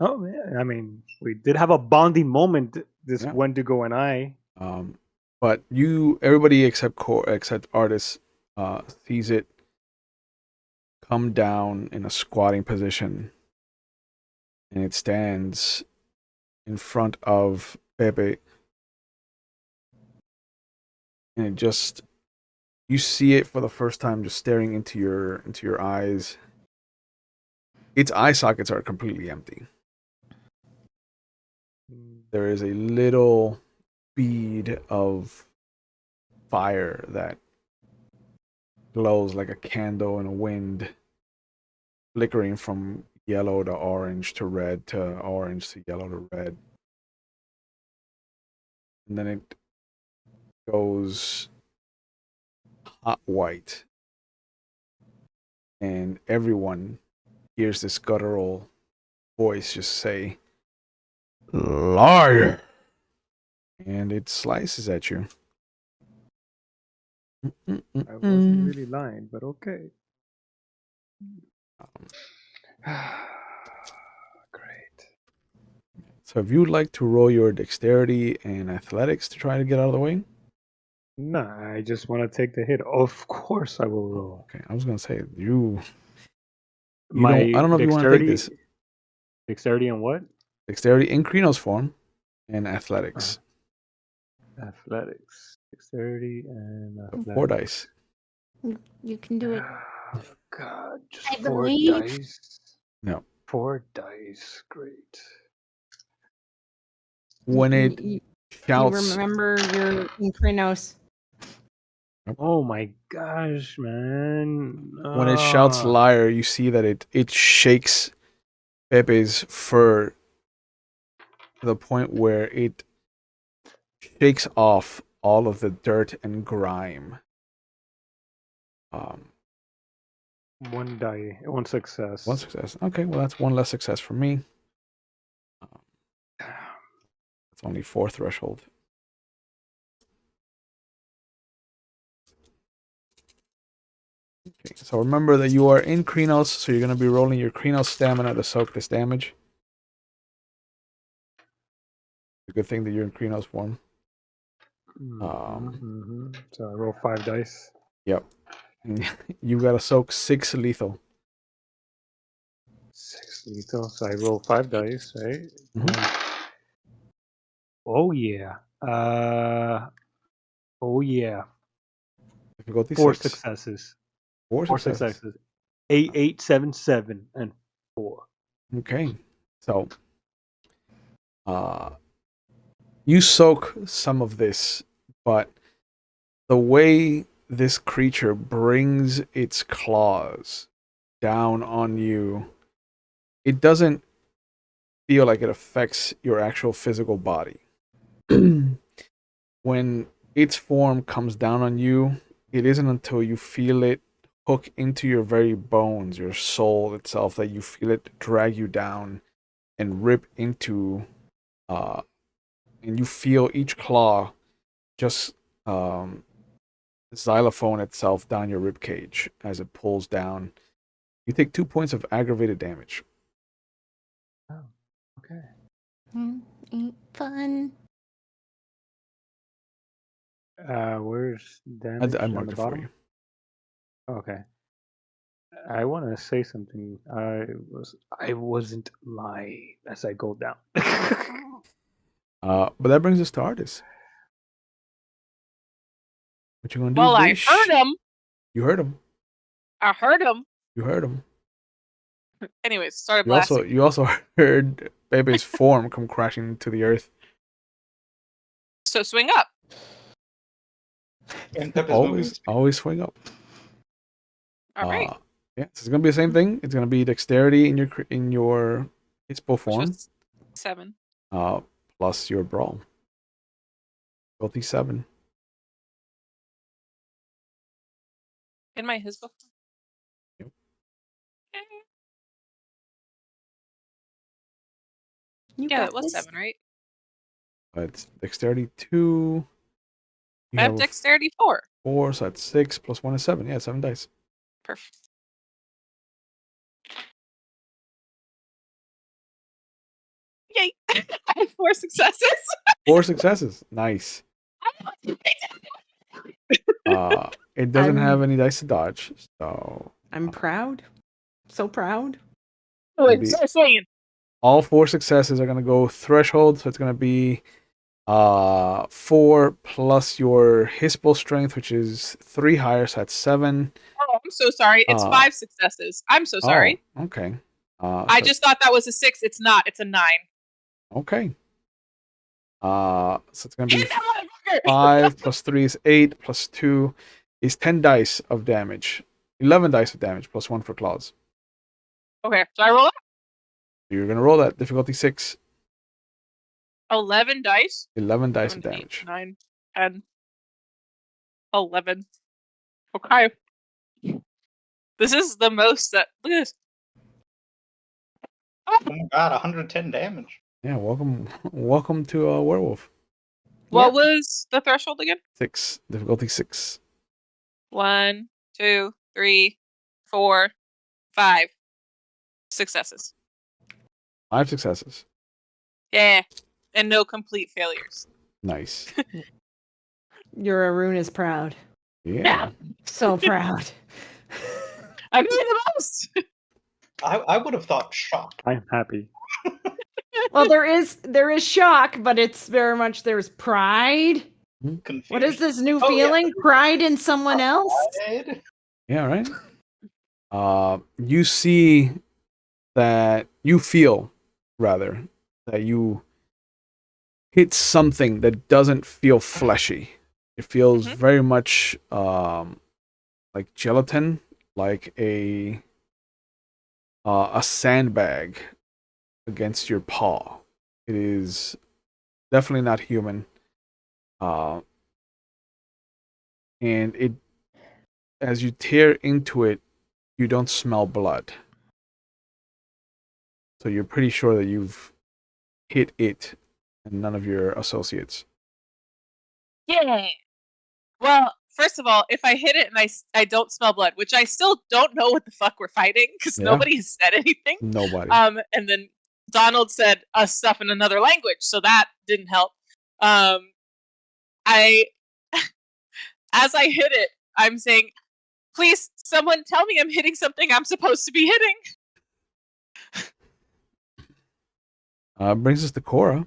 Oh yeah, I mean, we did have a bonding moment. This Yeah. Wendigo and I. but everybody except Artis, sees it come down in a squatting position, and it stands in front of Pepe, and it just, you see it for the first time, just staring into your eyes. Its eye sockets are completely empty. There is a little bead of fire that glows like a candle in a wind, flickering from yellow to orange to red to orange to yellow to red. And then it goes hot white. And everyone hears this guttural voice just say, "Liar!" And it slices at you. I wasn't really lying, but okay. Great. So if you'd like to roll your dexterity and athletics to try to get out of the way. Nah, I just want to take the hit. Of course, I will roll. Okay, I was gonna say you My don't. I don't know if you want to take this. Dexterity and what? Dexterity in Krino's form and athletics. Athletics. Dexterity and athletics. 4 dice. You can do it. Oh, God, just I 4 believe. dice. No. 4 dice. Great. When it You shouts, remember your Krynos. Oh my gosh, man. when it shouts liar, you see that it shakes Pepe's fur to the point where it shakes off all of the dirt and grime. 1 die, 1 success. 1 success. Okay, well that's 1 less success for me. It's only 4 threshold. Okay, so remember that you are in Krynos, so you're going to be rolling your Krynos stamina to soak this damage. It's a good thing that you're in Krynos form. So I roll 5 dice. Yep. You got to soak 6 lethal. 6 lethal. So I roll 5 dice, right? Oh yeah. Oh yeah. Difficulty 4 6. successes. 4 successes. 8, 8, 7, 7, and 4. Okay. So, you soak some of this, but the way this creature brings its claws down on you, it doesn't feel like it affects your actual physical body. When its form comes down on you, it isn't until you feel it hook into your very bones, your soul itself, that you feel it drag you down and rip into, and you feel each claw just xylophone itself down your rib cage as it pulls down. You take 2 points of aggravated damage. Oh, okay. Ain't fun. Where's damage I on marked the it for bottom? you. Okay. I want to say something. I wasn't lying as I go down. But that brings us to Artis. What you gonna do? Well, I Bish? heard him. You heard him. I heard him. You heard him. Anyways, started You also blasting. heard Pepe's form come crashing to the earth. So swing up. And Pepe's moving. Always swing up. All right. Yeah, so it's gonna be the same thing. It's gonna be dexterity in your Ispo Which form. was 7. Plus your brawl. Difficulty 7. In my his book. Yep. You Yeah, got it was this. 7, right? It's dexterity 2. You I have have dexterity 4. 4, so that's 6 plus 1 is 7. Yeah, 7 dice. Perfect. Yay! I have 4 successes. 4 successes. Nice. It doesn't have any dice to dodge, so I'm proud. So proud. Oh, It'll wait, be- start swinging. all 4 successes are gonna go threshold, so it's gonna be 4 plus your Hispo strength, which is 3 higher, so that's 7. Oh, I'm so sorry. It's Uh, 5 successes. I'm so sorry. Oh, okay. I just thought that was a 6. It's not. It's a 9. Okay. So it's gonna be Get that motherfucker! 5 plus 3 is 8 plus 2 is 10 dice of damage. 11 dice of damage plus 1 for claws. Okay, so I roll up You're gonna roll that. Difficulty 6. 11 dice. 11 dice of 7, 8, damage. 9, 10, 11. Okay. This is the most that. Look at this. Oh my god, 110 damage. Yeah, welcome to a werewolf. What Yep. was the threshold again? 6. Difficulty 6. 1, 2, 3, 4, 5 successes. 5 successes. Yeah, and no complete failures. Nice. Your Arun is proud. Yeah. So proud. I'm doing the most. I would have thought shock. I'm happy. Well, there is shock, but it's very much there's pride. Confused. What is this new Oh, yeah. feeling? Pride in someone else? Pride? Yeah, right? You see that you feel rather that you hit something that doesn't feel fleshy. It feels Mhm. very much like gelatin, like a sandbag against your paw. It is definitely not human. And it, as you tear into it, you don't smell blood. So you're pretty sure that you've hit it and none of your associates. Yeah. Well, first of all, if I hit it and I don't smell blood, which I still don't know what the fuck we're fighting because Yeah. nobody has said anything. Nobody. And then Donald said stuff in another language, so that didn't help. I, as I hit it, I'm saying, please, someone tell me I'm hitting something I'm supposed to be hitting. Brings us to Cora.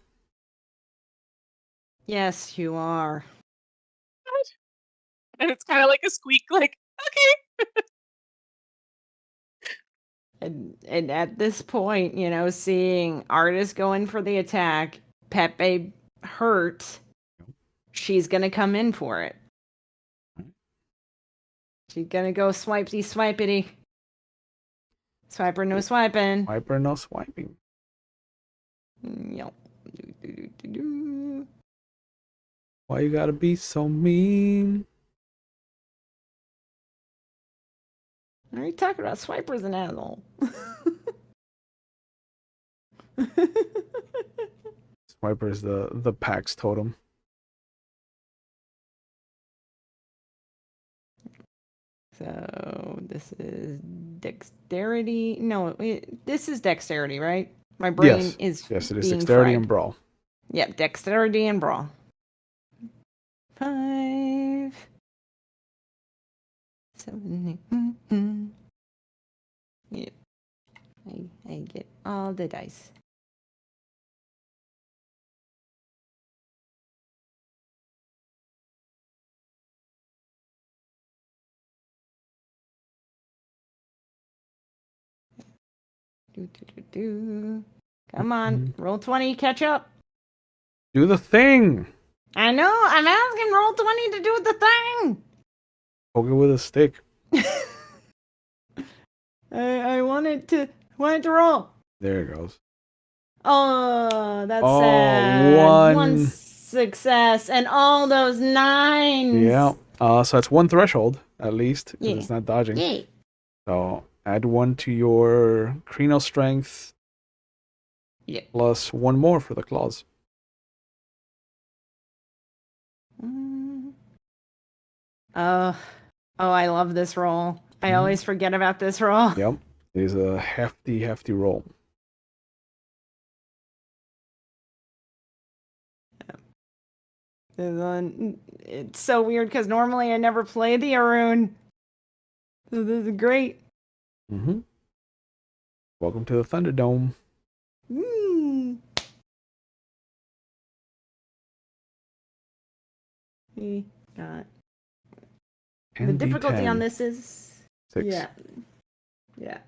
Yes, you are. And it's kind of like a squeak, like, okay. And at this point, seeing Artis go in for the attack, Pepe hurt, she's gonna come in for it. She's gonna go swipey swipity. Swiper, no swiping. Wiper, no swiping. Yep. Why you gotta be so mean? Are you talking about Swiper's an asshole? Wiper is the PAX totem. So this is dexterity. No, this is dexterity, right? My brain is Yes, it is being dexterity fried. and brawl. Yep, dexterity and brawl. 5, 7, 8. Yep. I get all the dice. Come on, roll 20, catch up. Do the thing. I know, I'm asking roll 20 to do the thing. Poke it with a stick. I wanted to roll. There it goes. Oh, that's Oh, sad. one. One success, and all those 9s. Yeah. So that's 1 threshold at least because Yeah. it's not dodging. Yay. So add 1 to your cranial strength Yeah. plus 1 more for the claws. Oh, I love this roll. I Mhm. always forget about this roll. Yep. It is a hefty roll. And then it's so weird because normally I never play the Arun. So this is great. Mm-hmm. Welcome to the Thunderdome. We got the And difficulty D10. on this is 6. Yeah.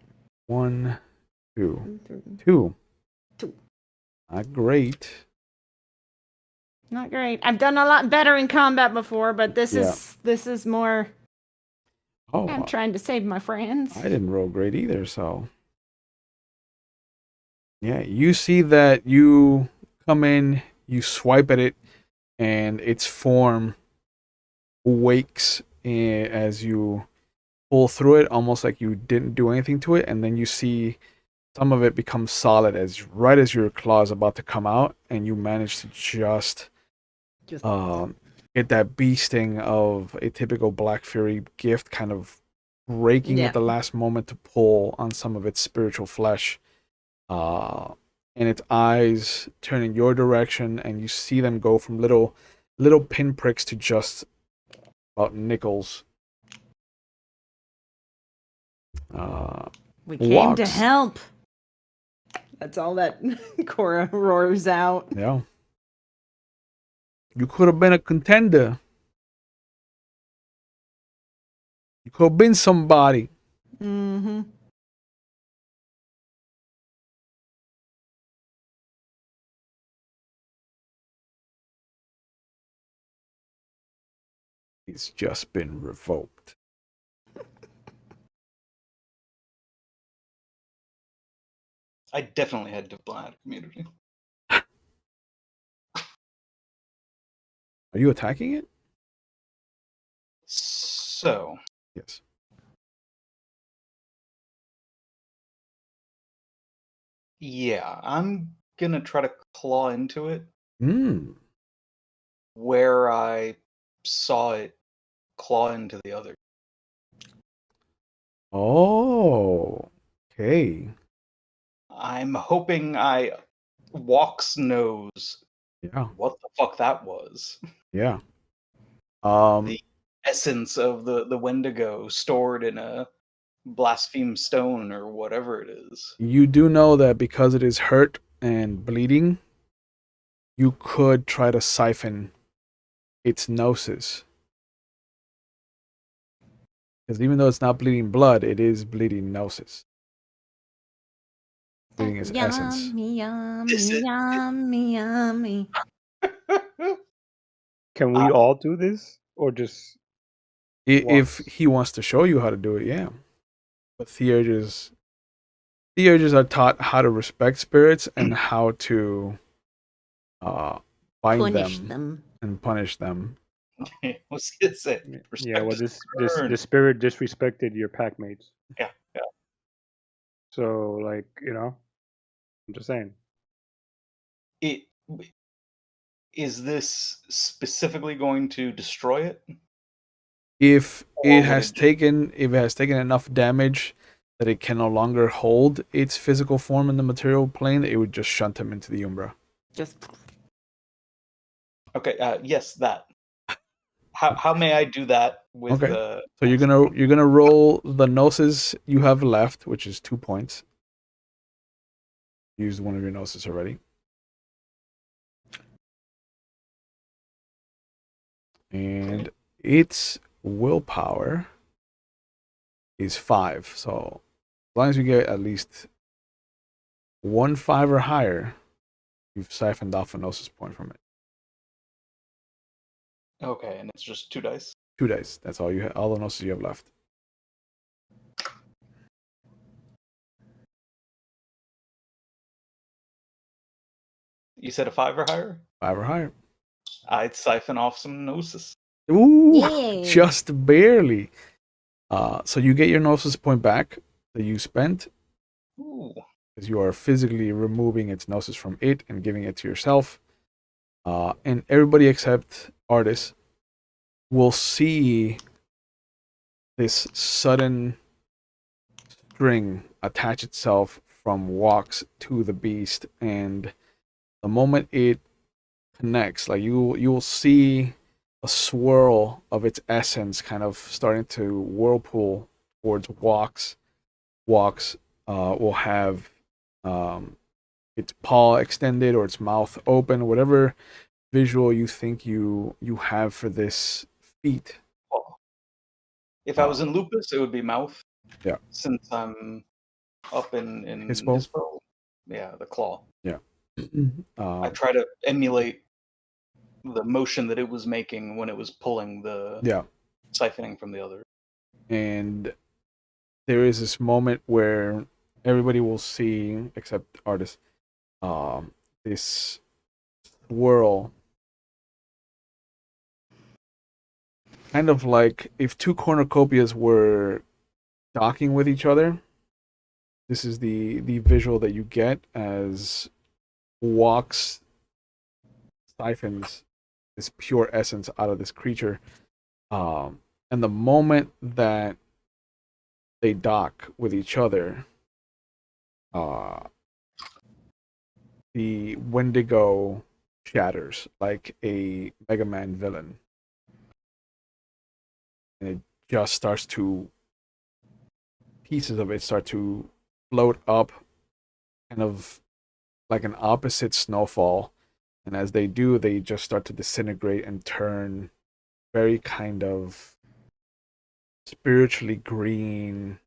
1, 2. 2. 2. Not great. Not great. I've done a lot better in combat before, but this is more. Oh, I'm trying to save my friends. I didn't roll great either, so. Yeah, you see that you come in, you swipe at it, and its form wakes as you pull through it, almost like you didn't do anything to it, and then you see some of it become solid right as your claw is about to come out, and you manage to just get that bee sting of a typical Black Fury gift, kind of breaking at the last moment to pull on some of its spiritual flesh. And its eyes turn in your direction, and you see them go from little pinpricks to just about nickels. We came to help. That's all that Cora roars out. Yeah. You could have been a contender. You could have been somebody. Mm-hmm. He's just been revoked. I definitely had to blind community. Are you attacking it? So. Yes. Yeah, I'm gonna try to claw into it. Where I saw it claw into the other. Oh, okay. I'm hoping I Walks knows what the fuck that was. Yeah. The essence of the Wendigo stored in a blaspheme stone or whatever it is. You do know that because it is hurt and bleeding, you could try to siphon its gnosis. Because even though it's not bleeding blood, it is bleeding gnosis. Bleeding its essence. Yummy. Can we all do this, or just If he wants to show you how to do it, yeah. But Theurges are taught how to respect spirits and how to bind them and punish them. I was gonna say, yeah? Well, this the spirit disrespected your pack mates. Yeah. So, like, I'm just saying. Is this specifically going to destroy it? If it has taken enough damage that it can no longer hold its physical form in the material plane, it would just shunt him into the Umbra. Okay. Yes, that. How may I do that with? Okay. So you're gonna roll the gnosis you have left, which is 2 points. Used one of your gnosis already. And its willpower is 5. So as long as you get at least 1 5 or higher, you've siphoned off a gnosis point from it. Okay, and it's just 2 dice. 2 dice. That's all you have. All the gnosis you have left. You said a 5 or higher? 5 or higher. I'd siphon off some gnosis. Ooh, Yay. just barely. So you get your gnosis point back that you spent, Ooh. because you are physically removing its gnosis from it and giving it to yourself. And everybody except Artis will see this sudden string attach itself from Walks to the beast, and the moment it connects, like you'll see a swirl of its essence kind of starting to whirlpool towards Walks. Walks will have its paw extended or its mouth open, whatever visual you think you have for this feat. Well, if I was in Lupus, it would be mouth. Yeah. Since I'm up in Hispo? Hispo. Yeah, the claw. Yeah. I try to emulate the motion that it was making when it was pulling the siphoning from the other. And there is this moment where everybody will see, except Artis, this swirl, kind of like if two cornucopias were docking with each other. This is the visual that you get as Walks siphons this pure essence out of this creature. And the moment that they dock with each other, the Wendigo shatters like a Mega Man villain. And it just starts to, pieces of it start to float up, kind of like an opposite snowfall. And as they do, they just start to disintegrate and turn very kind of spiritually green,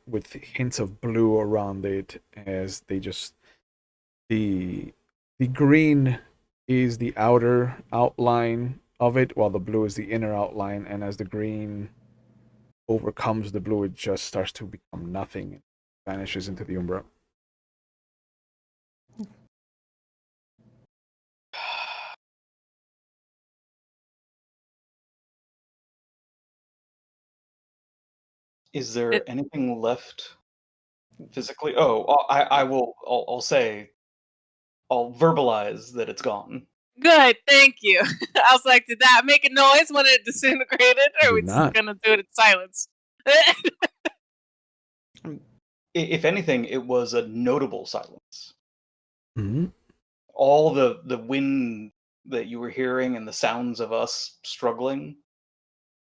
with hints of blue around it, as they just, the green is the outer outline of it, while the blue is the inner outline. And as the green overcomes the blue, it just starts to become nothing, and vanishes into the Umbra. Is there anything left physically? Oh, I'll say, I'll verbalize that it's gone. Good, thank you. I was like, did that make a noise when it disintegrated, or are we just not. gonna do it in silence? If anything, it was a notable silence. Mm-hmm. All the wind that you were hearing and the sounds of us struggling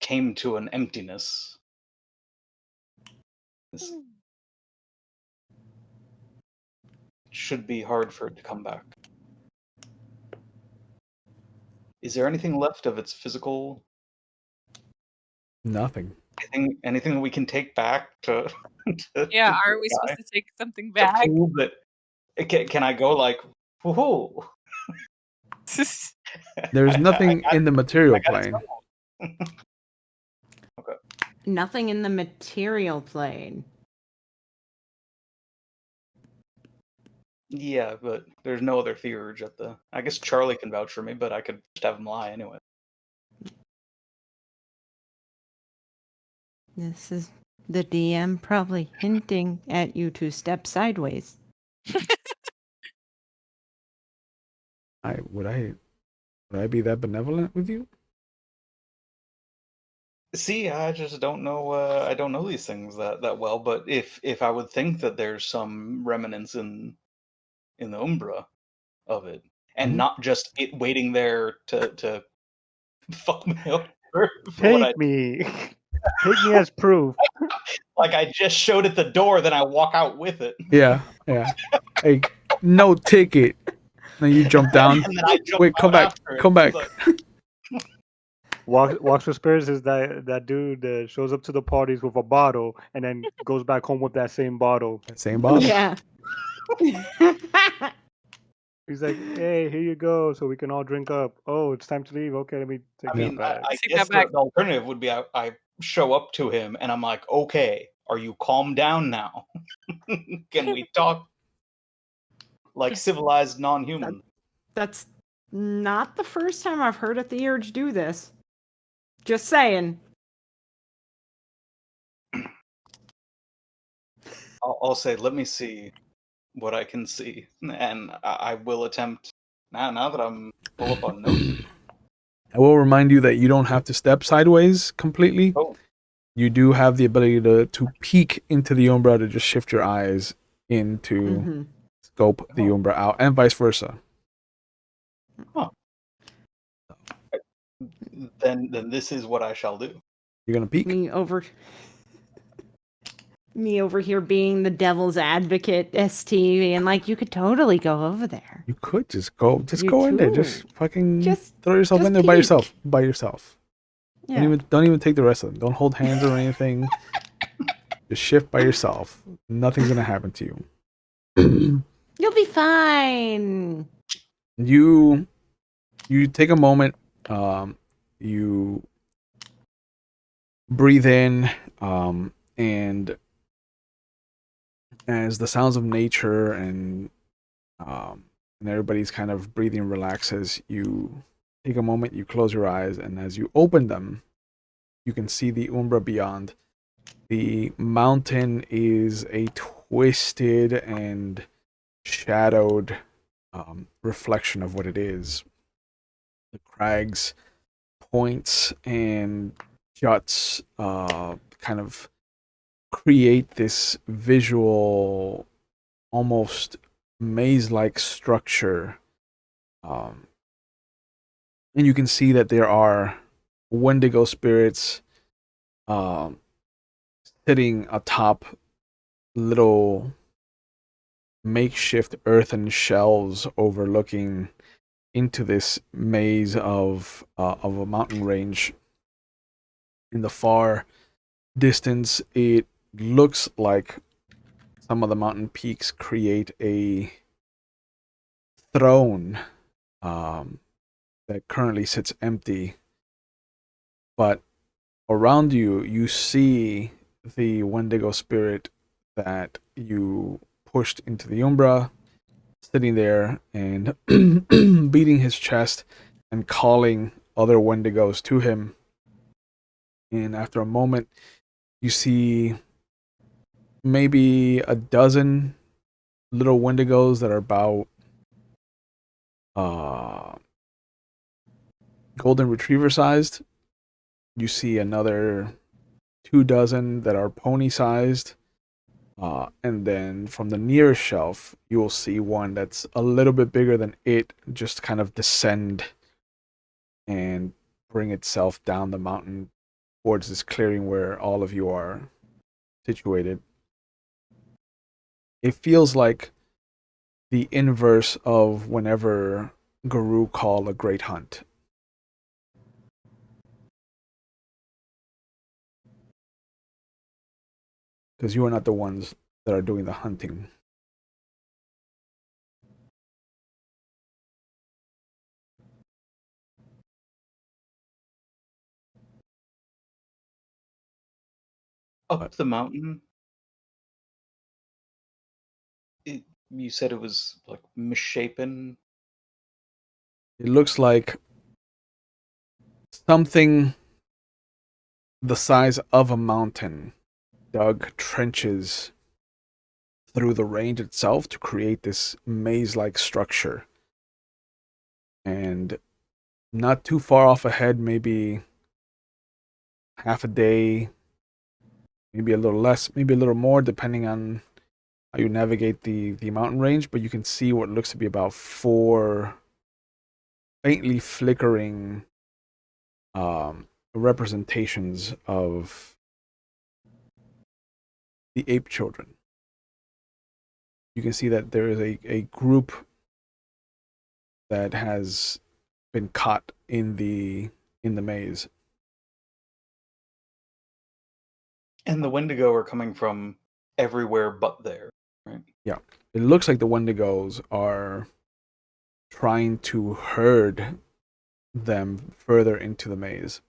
came to an emptiness. This should be hard for it to come back. Is there anything left of its physical? Nothing. Anything that we can take back to? Yeah, are we supposed to take something back? To prove that, can I go like, woohoo? There's nothing in the material I got it plane. Okay. Nothing in the material plane. Yeah, but there's no other theurge at the. I guess Charlie can vouch for me, but I could just have him lie anyway. This is the DM probably hinting at you to step sideways. Would I be that benevolent with you? See, I just don't know. I don't know these things that well. But if I would think that there's some remnants in the Umbra of it, and Mhm. not just it waiting there to fuck me up for what Take me. Take me as proof. like I just showed at the door, then I walk out with it. Yeah. Hey, no ticket. Then you jump down. And then I jump Wait, come out back. after it. Come back. It's like, Walks with Spirits is that dude that shows up to the parties with a bottle and then goes back home with that same bottle. Same bottle. Yeah. He's like, "Hey, here you go, so we can all drink up." Oh, it's time to leave. Okay, let me take I that mean, back. I Take guess that back. the alternative would be I show up to him and I'm like, okay, are you calm down now? Can we talk like civilized non-human? That's Not the first time I've heard a Theurge do this. Just saying. I'll say, let me see what I can see, and I will attempt. Now that I'm pull up on notes. I will remind you that you don't have to step sideways completely. Oh, You do have the ability to peek into the Umbra to just shift your eyes into Mm-hmm. scope the Umbra out, and vice versa. then this is what I shall do. You're gonna peek. Me over here being the devil's advocate, ST, and like you could totally go over there. You could just go You in there. too. Just fucking Just- throw yourself just in there by peek. yourself. By yourself. Yeah. Don't even take the rest of them. Don't hold hands or anything. Just shift by yourself. Nothing's gonna happen to you. You'll be fine. You take a moment. You breathe in, and as the sounds of nature and everybody's kind of breathing relaxes, you take a moment, you close your eyes, and as you open them, you can see the Umbra beyond. The mountain is a twisted and shadowed reflection of what it is. The crags, points, and juts kind of create this visual, almost maze-like structure. And you can see that there are Wendigo spirits sitting atop little makeshift earthen shelves overlooking into this maze of a mountain range. In the far distance, it looks like some of the mountain peaks create a throne that currently sits empty. But around you, you see the Wendigo spirit that you pushed into the Umbra, sitting there and beating his chest and calling other Wendigos to him. And after a moment, you see maybe a dozen little Wendigos that are about golden retriever sized. You see another 24 that are pony sized. And then from the nearest shelf, you will see one that's a little bit bigger than it, just kind of descend and bring itself down the mountain towards this clearing where all of you are situated. It feels like the inverse of whenever Garou call a great hunt. Because you are not the ones that are doing the hunting. Up the mountain. You said it was like misshapen. It looks like something the size of a mountain dug trenches through the range itself to create this maze-like structure. And not too far off ahead, maybe half a day, maybe a little less, maybe a little more, depending on how you navigate the mountain range. But you can see what looks to be about 4 faintly flickering representations of the ape children. You can see that there is a group that has been caught in the maze. And the Wendigo are coming from everywhere but there, right? Yeah. It looks like the Wendigos are trying to herd them further into the maze.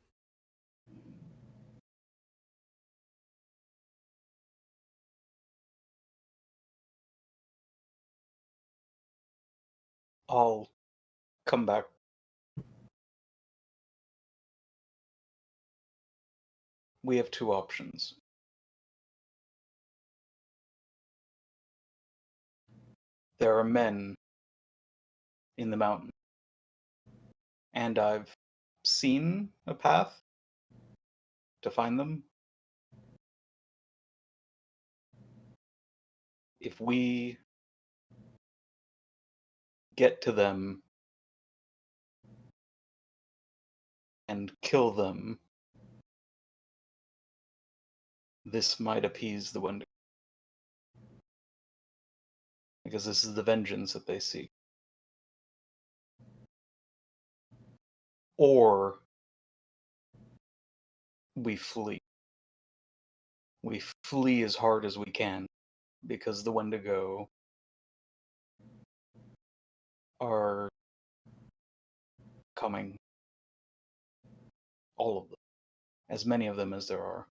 I'll come back we have two options. There are men in the mountain, and I've seen a path to find them. If we get to them and kill them, this might appease the Wendigo. Because this is the vengeance that they seek. Or we flee. We flee as hard as we can, because the Wendigo are coming. All of them. As many of them as there are.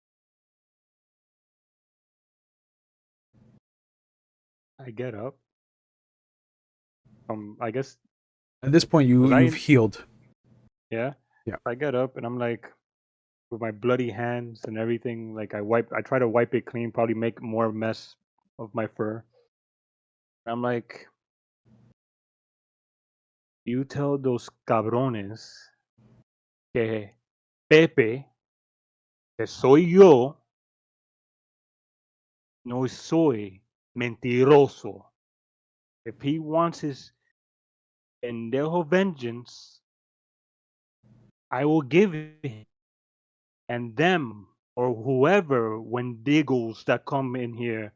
I get up. I guess, At this point, Was I you've in- healed. yeah. Yeah. I get up and I'm like, with my bloody hands and everything, like I try to wipe it clean, probably make more mess of my fur. I'm like, you tell those cabrones que Pepe, que soy yo, no soy mentiroso. If he wants his pendejo vengeance, I will give him and them or whoever Wendigos that come in here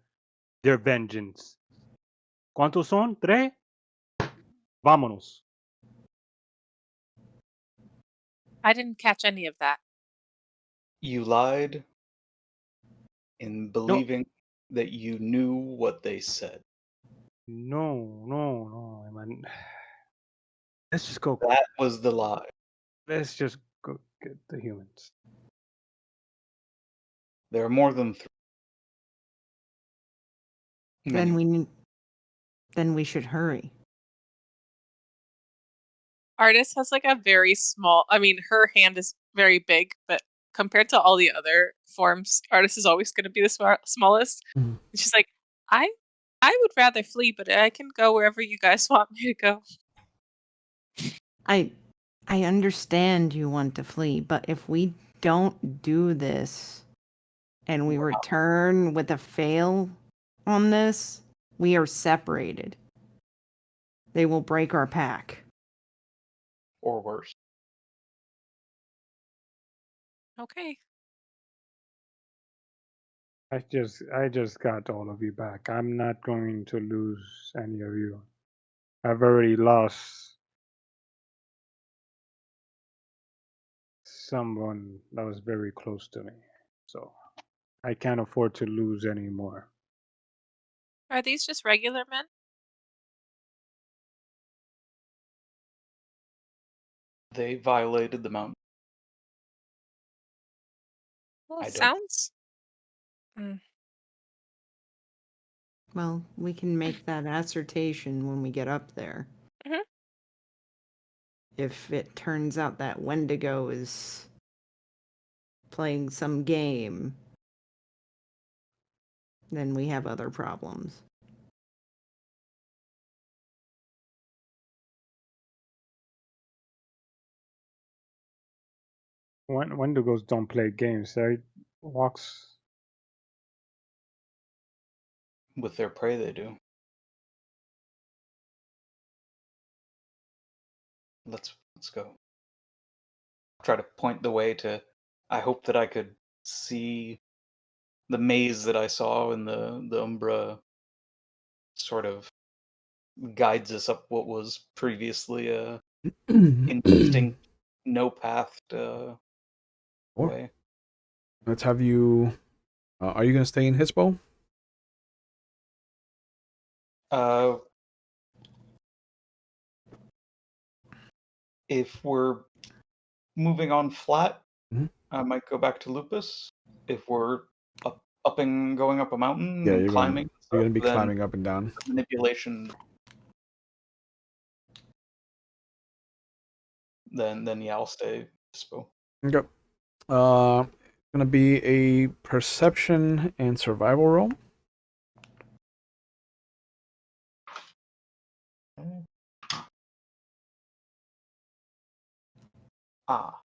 their vengeance. ¿Cuántos son? ¿Tres? Vámonos. I didn't catch any of that. You lied in believing that you knew what they said. No, man. Let's just go. That was the lie. Let's just go get the humans. There are more than three. Then we should hurry. Artis has like a very small. I mean, her hand is very big, but compared to all the other forms, Artis is always going to be the smallest. Mhm. She's like, I would rather flee, but I can go wherever you guys want me to go. I understand you want to flee, but if we don't do this and we return with a fail on this, we are separated. They will break our pack. Or worse. Okay. I just got all of you back. I'm not going to lose any of you. I've already lost someone that was very close to me. So I can't afford to lose any more. Are these just regular men? They violated the mountain. Well, I it don't- sounds. Well, we can make that assertion when we get up there. Mhm. If it turns out that Wendigo is playing some game, then we have other problems. Wendigos don't play games. They walks. With their prey, they do. Let's go. Try to point the way to. I hope that I could see the maze that I saw in the Umbra. Sort of guides us up what was previously a indistinct, no pathed way. Let's have you. Are you gonna stay in Hispo? If we're moving on flat, Mhm. I might go back to Lupus. If we're going up a mountain Yeah, and you're climbing, You're gonna be then climbing up and down. manipulation. Then yeah, I'll stay Hispo. Okay. gonna be a perception and survival roll. Ah,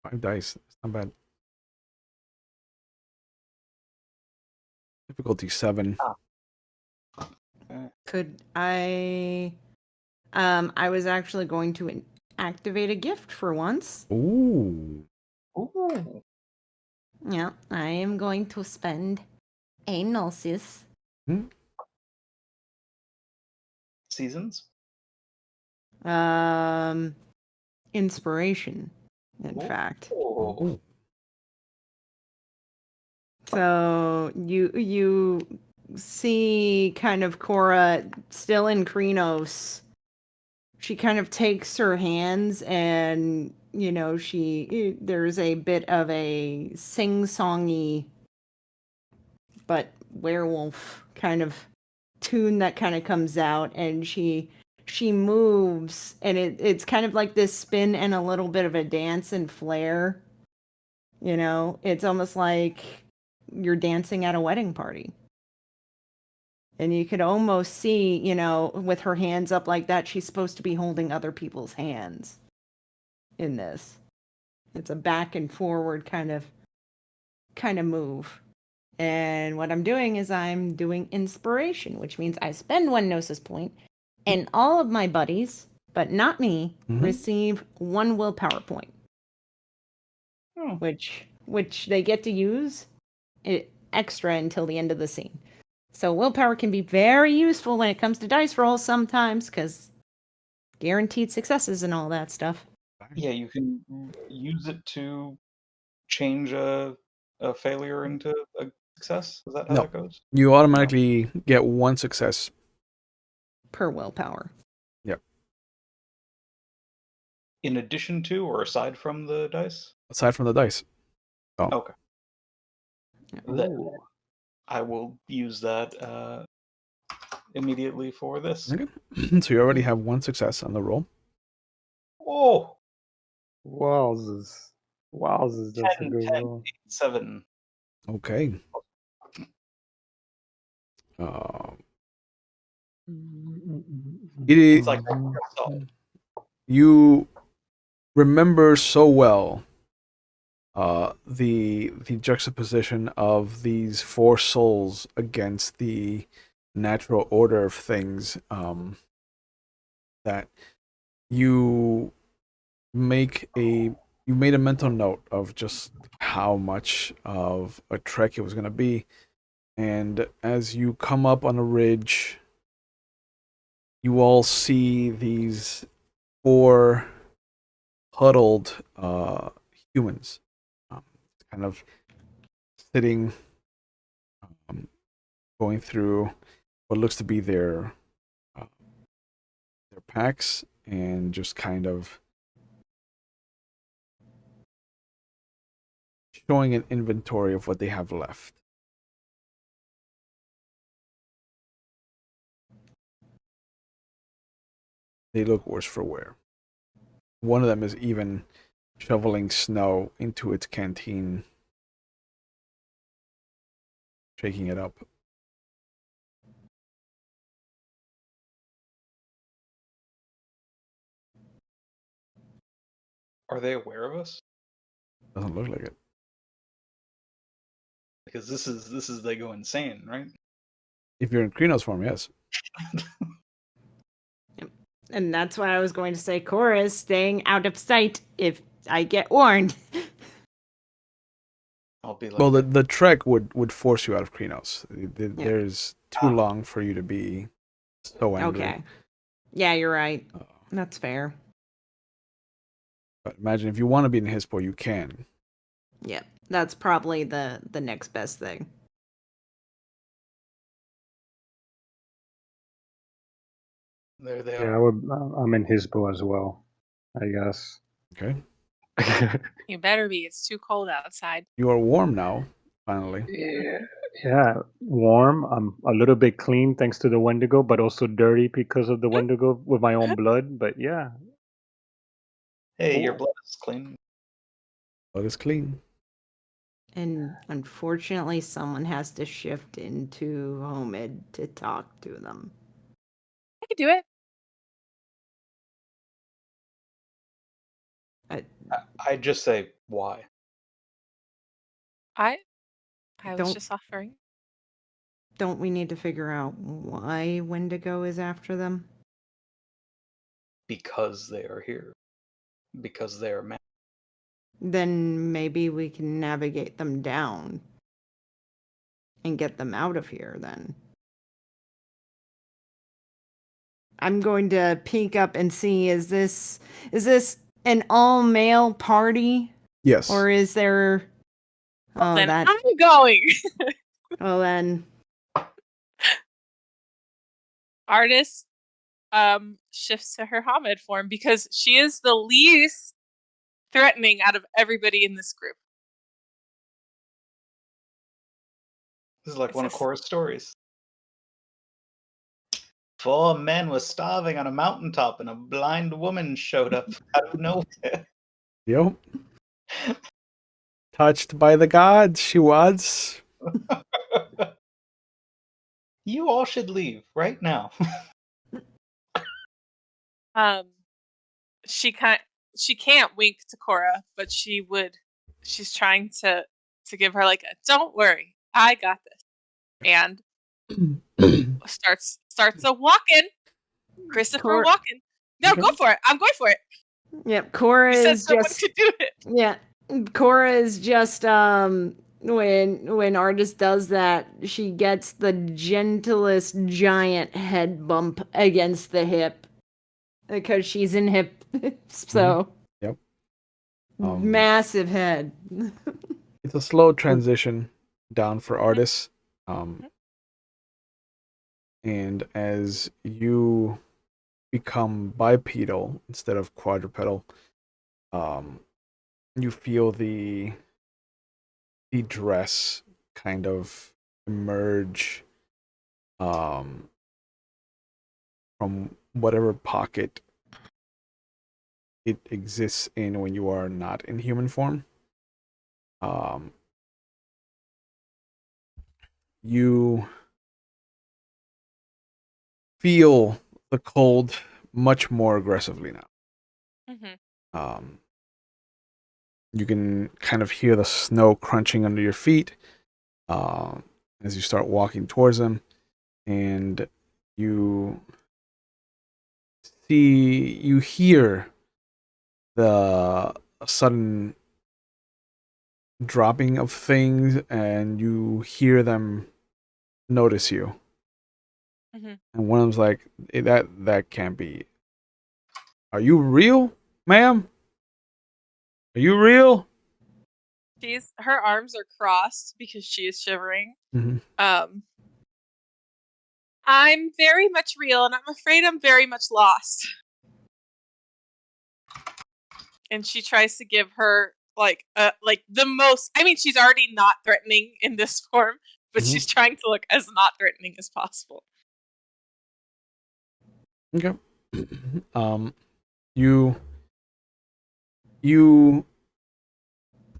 5 dice. It's not bad. Difficulty 7. Could I? I was actually going to activate a gift for once. Ooh. ooh, Yeah, I am going to spend a gnosis. seasons. Inspiration, in fact. Ooh. So you see kind of Cora still in Krenos. She kind of takes her hands and there's a bit of a sing-songy but werewolf kind of tune that kind of comes out, and she moves, and it's kind of like this spin and a little bit of a dance and flair. It's almost like you're dancing at a wedding party. And you could almost see, with her hands up like that, she's supposed to be holding other people's hands in this. It's a back and forward kind of move. And what I'm doing is I'm doing inspiration, which means I spend 1 gnosis point, and all of my buddies, but not me, receive 1 willpower point. Which they get to use extra until the end of the scene. So willpower can be very useful when it comes to dice rolls sometimes, because guaranteed successes and all that stuff. Yeah, you can use it to change a failure into a success. Is that how No. that goes? You automatically get 1 success Per willpower. Yep. In addition to or aside from the dice? Aside from the dice. Oh. Okay. I will use that immediately for this. Okay. So you already have 1 success on the roll. Oh! Wowzers. That's a good roll. 7. Okay. It is. It's like You remember so well the juxtaposition of these 4 souls against the natural order of things, that you made a mental note of just how much of a trek it was going to be. And as you come up on a ridge, you all see these 4 huddled humans, kind of sitting, going through what looks to be their packs, and just kind of showing an inventory of what they have left. They look worse for wear. One of them is even shoveling snow into its canteen, shaking it up. Are they aware of us? Doesn't look like it. Because this is they go insane, right? If you're in Krenos form, yes. And that's why I was going to say Cora is staying out of sight if I get warned. I'll be like, Well, the trek would force you out of Krenos. There's too long for you to be so angry. Okay. Yeah, you're right. That's fair. But imagine if you want to be in Hispo, you can. Yeah, that's probably the next best thing. there they Yeah, are. I'm in Hisbo as well, I guess. Okay. You better be. It's too cold outside. You are warm now, finally. Yeah, warm. I'm a little bit clean thanks to the Wendigo, but also dirty because of the Wendigo with my own blood. But yeah. Hey, your Cool. blood is clean. Blood is clean. And unfortunately, someone has to shift into Homid to talk to them. I could do it. I just say why. I was Don't- just offering. Don't we need to figure out why Wendigo is after them? Because they are here. Because they are mad. Then maybe we can navigate them down and get them out of here then. I'm going to peek up and see, is this an all-male party? Yes. Or is there... Well, Oh, then that... I'm going. Well, then... Artist shifts to her Hamid form because she is the least threatening out of everybody in this group. This is like one of It's Cora's stories. 4 men were starving on a mountaintop and a blind woman showed up out of nowhere. Yep. Touched by the gods, she was. You all should leave right now. She can't wink to Cora, but she would. She's trying to give her like a "Don't worry, I got this," and starts a walking. Christopher Cor- walking. No, Okay. go for it. I'm going for it. Yep, Cora You said is someone just... could do it. Yeah, Cora is just when Artist does that, she gets the gentlest giant head bump against the hip because she's in hip, so Yep. massive head. It's a slow transition down for artists. And as you become bipedal instead of quadrupedal, you feel the dress kind of emerge from whatever pocket it exists in when you are not in human form. You feel the cold much more aggressively now. You can kind of hear the snow crunching under your feet as you start walking towards them, and you hear the sudden dropping of things, and you hear them notice you. And one of them's like, that can't be. Are you real, ma'am? Are you real? Her arms are crossed because she is shivering. Mm-hmm. I'm very much real, and I'm afraid I'm very much lost. And she tries to give her like the most. I mean, she's already not threatening in this form, but she's trying to look as not threatening as possible. Okay. You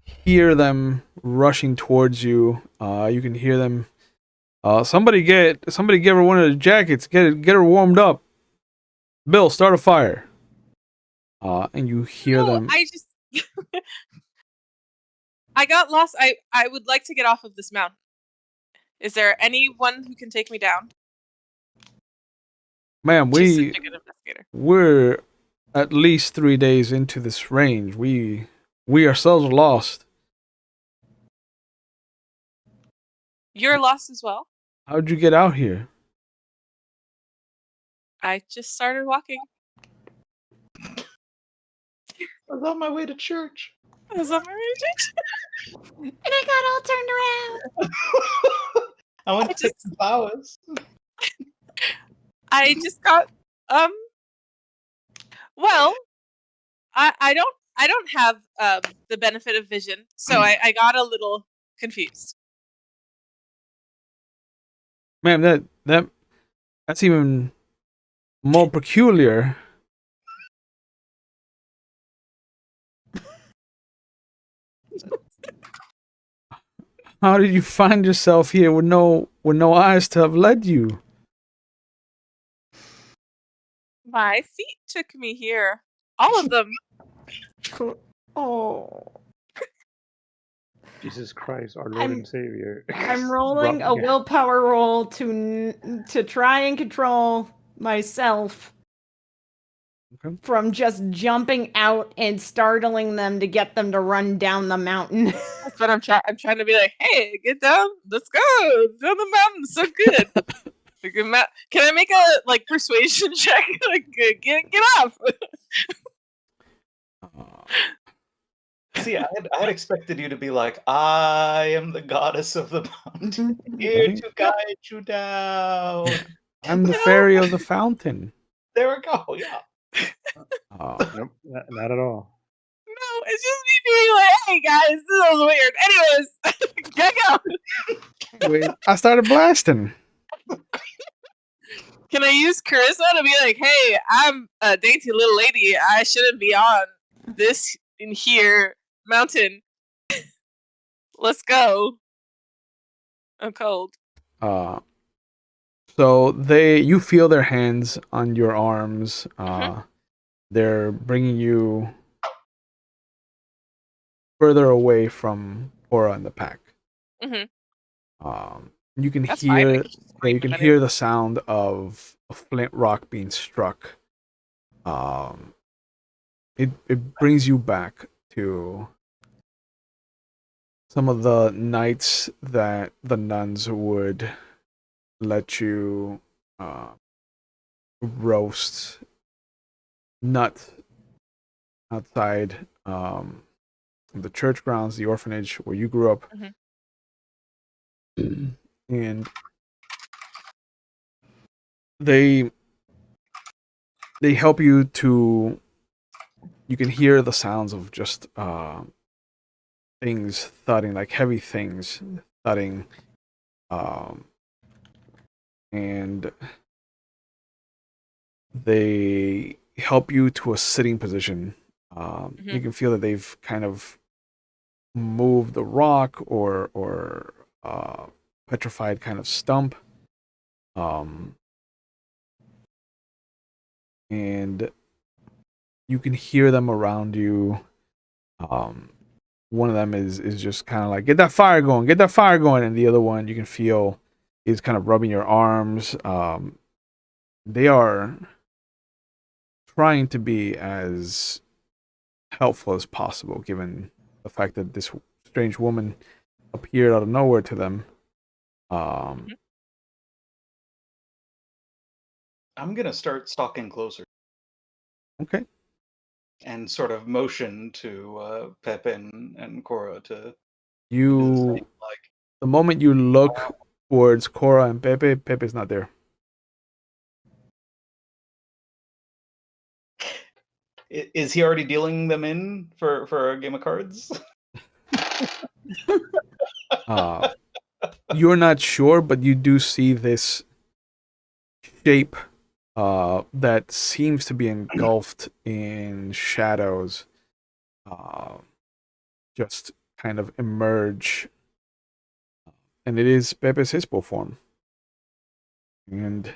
hear them rushing towards you. You can hear them. Somebody get her one of the jackets. Get her warmed up. Bill, start a fire. And you hear them. I just I got lost. I would like to get off of this mountain. Is there anyone who can take me down? Ma'am, She's such a good investigator. we're at least 3 days into this range. We ourselves are lost. You're lost as well? How'd you get out here? I just started walking. I was on my way to church. I was on my way to church. And I got all turned around. I went to take some flowers. I just got well, I don't have the benefit of vision, so I got a little confused. Ma'am, that's even more peculiar. How did you find yourself here with no eyes to have led you? My feet took me here. All of them. Oh. Jesus Christ, our Lord I'm- and Savior. I'm rolling a Brought me here. willpower roll to try and control myself Okay. from just jumping out and startling them to get them to run down the mountain. That's what I'm trying. I'm trying to be like, hey, get down. Let's go down the mountain. So good. Can I make a persuasion check? Get off. See, I had expected you to be like, I am the goddess of the mountain, here Right? to guide you down. I'm the fairy of the fountain. There we go. Yeah. Nope, not at all. No, it's just me being like, hey guys, this was weird. Anyways, gotta go. Wait, I started blasting. Can I use charisma to be like, hey, I'm a dainty little lady. I shouldn't be on this in here mountain. Let's go. I'm cold. So you feel their hands on your arms. They're bringing you further away from Cora and the pack. Mm-hmm. You can That's fine. I hear can just you scream can at hear it. the sound of a flint rock being struck. It brings you back to some of the nights that the nuns would let you roast nuts outside the church grounds, the orphanage where you grew up. And they help you to, you can hear the sounds of just things thudding, like heavy things thudding, and they help you to a sitting position. You can feel that they've kind of moved the rock or petrified kind of stump, and you can hear them around you. One of them is just kind of like, get that fire going, and the other one you can feel is kind of rubbing your arms. They are trying to be as helpful as possible, given the fact that this strange woman appeared out of nowhere to them. I'm gonna start stalking closer Okay. and sort of motion to Pepe and Cora to do the You, same. Like, the moment you look towards Cora and Pepe, Pepe's not there. is he already dealing them in for a game of cards? You're not sure, but you do see this shape that seems to be engulfed in shadows, just kind of emerge, and it is Pepe's Hispo form. And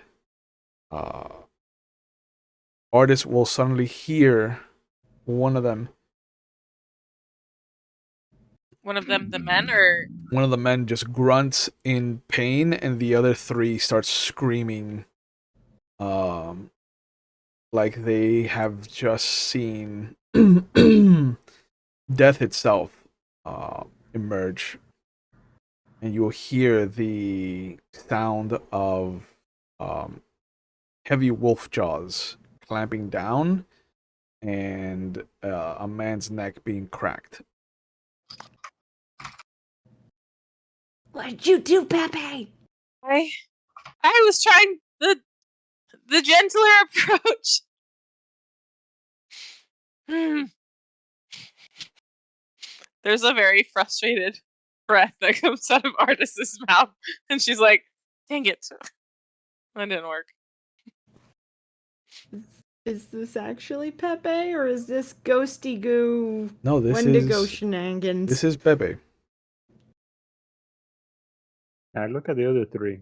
artists will suddenly hear one of them The men, or one of the men just grunts in pain, and the other three start screaming, like they have just seen death itself emerge, and you'll hear the sound of heavy wolf jaws clamping down and a man's neck being cracked. What did you do, Pepe? I was trying the gentler approach. There's a very frustrated breath that comes out of Artis's mouth, and she's like, "Dang it, that didn't work." Is this actually Pepe, or is this ghosty goo No, this Wendigo is shenanigans? this is Pepe. I look at the other three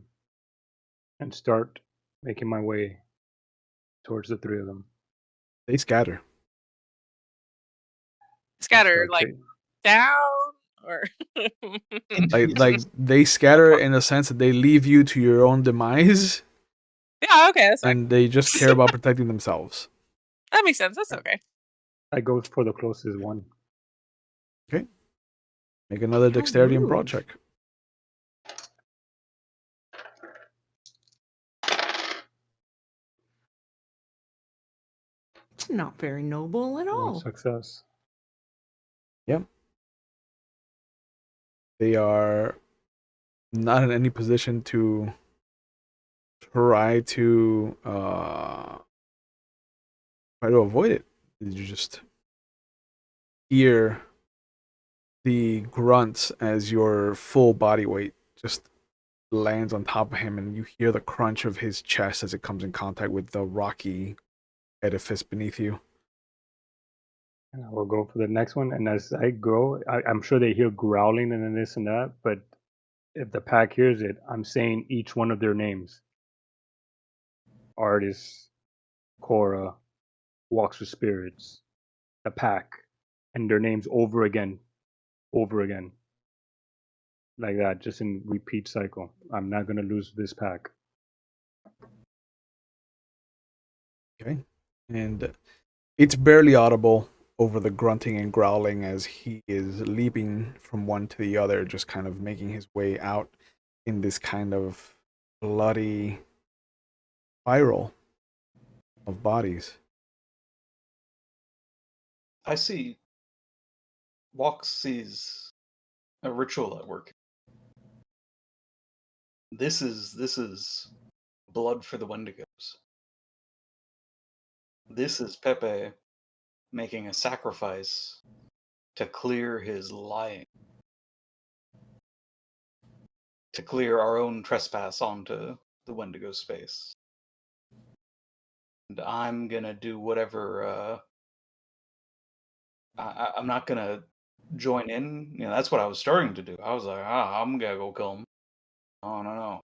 and start making my way towards the three of them. They scatter. Scatter Start like ta- down or Like they scatter in the sense that they leave you to your own demise, yeah, okay, that's fine. and they just care about protecting themselves. That makes sense. That's okay. I go for the closest one. Make another How dexterity and broad rude. check. It's not very noble at One all. success. Yep. They are not in any position to try to avoid it. You just hear the grunts as your full body weight just lands on top of him, and you hear the crunch of his chest as it comes in contact with the rocky edifice beneath you. And I will go for the next one. And as I go, I'm sure they hear growling and then this and that. But if the pack hears it, I'm saying each one of their names. Artist, Cora, Walks with Spirits, the pack, and their names over again, like that, just in repeat cycle. I'm not gonna lose this pack. Okay. And it's barely audible over the grunting and growling as he is leaping from one to the other, just kind of making his way out in this kind of bloody spiral of bodies. I see. Walk sees a ritual at work. This is blood for the Wendigos. This is Pepe making a sacrifice to clear his lying, to clear our own trespass onto the Wendigo space. And I'm gonna do whatever. I'm not gonna join in. You know, that's what I was starting to do. I was like, I'm gonna go kill him. Oh no.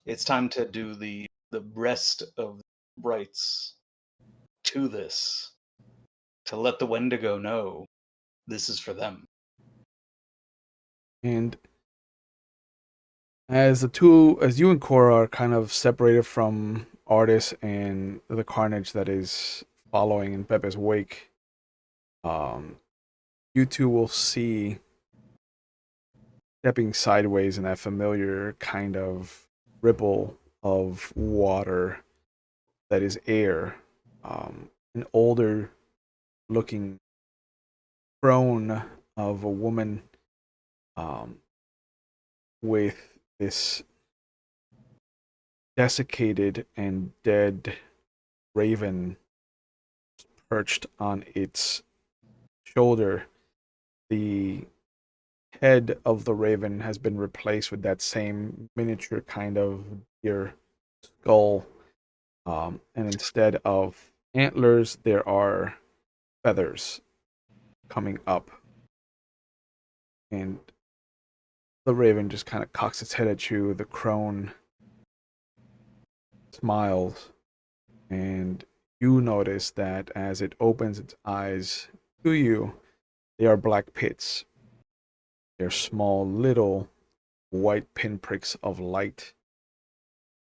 It's time to do the rest of the rites to this, to let the Wendigo know this is for them. And as you and Cora are kind of separated from Artis and the carnage that is following in Pepe's wake, you two will see stepping sideways in that familiar kind of ripple of water that is air, an older looking crone of a woman with this desiccated and dead raven perched on its shoulder. The head of the raven has been replaced with that same miniature kind of deer skull. And instead of antlers, there are feathers coming up. And the raven just kind of cocks its head at you. The crone smiles, and you notice that as it opens its eyes to you, they are black pits. They're small, little white pinpricks of light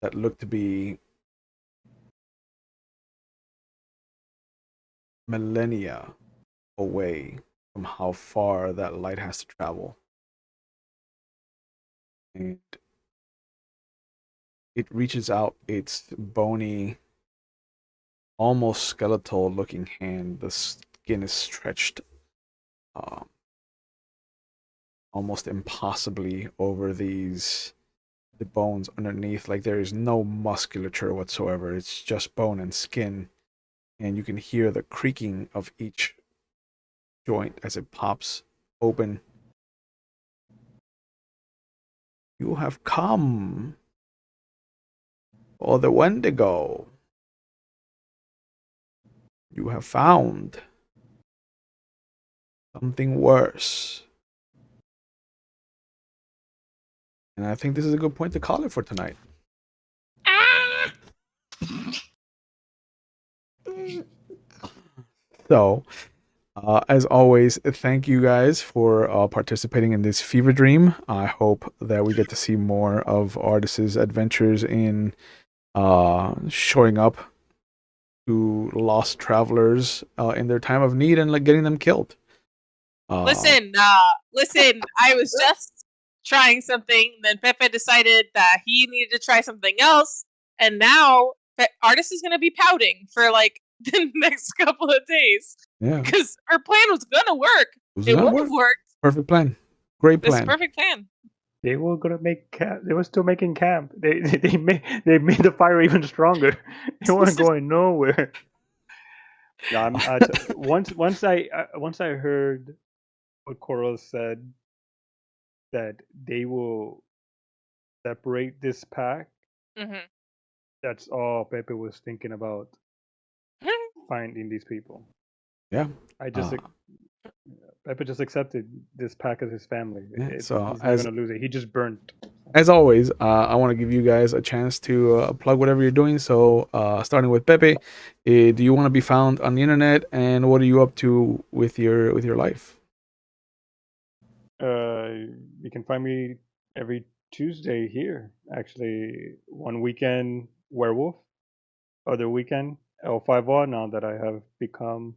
that look to be millennia away from how far that light has to travel. And it reaches out its bony, almost skeletal looking hand. The skin is stretched almost impossibly over the bones underneath. Like there is no musculature whatsoever. It's just bone and skin. And you can hear the creaking of each joint as it pops open. You have come for the Wendigo. You have found something worse. And I think this is a good point to call it for tonight. Ah! So, as always, thank you guys for participating in this fever dream. I hope that we get to see more of Artis's adventures in showing up to lost travelers in their time of need and like getting them killed. Listen, I was just trying something, then Pepe decided that he needed to try something else, and now Artist is going to be pouting for like the next couple of days. Yeah, Because her plan was going to work. It would have worked. Perfect plan. Great It's a plan. perfect plan. They were gonna make camp. They were still making camp. They made the fire even stronger. They weren't going nowhere. No, once I heard what Coral said that they will separate this pack. Mm-hmm. That's all Pepe was thinking about, finding these people. Yeah. Pepe just accepted this pack as his family. Yeah, He's so not gonna lose it. He just burnt. As always, I want to give you guys a chance to plug whatever you're doing. So, starting with Pepe, do you want to be found on the internet, and what are you up to with your life? You can find me every Tuesday here. Actually, one weekend werewolf, other weekend L5R. Now that I have become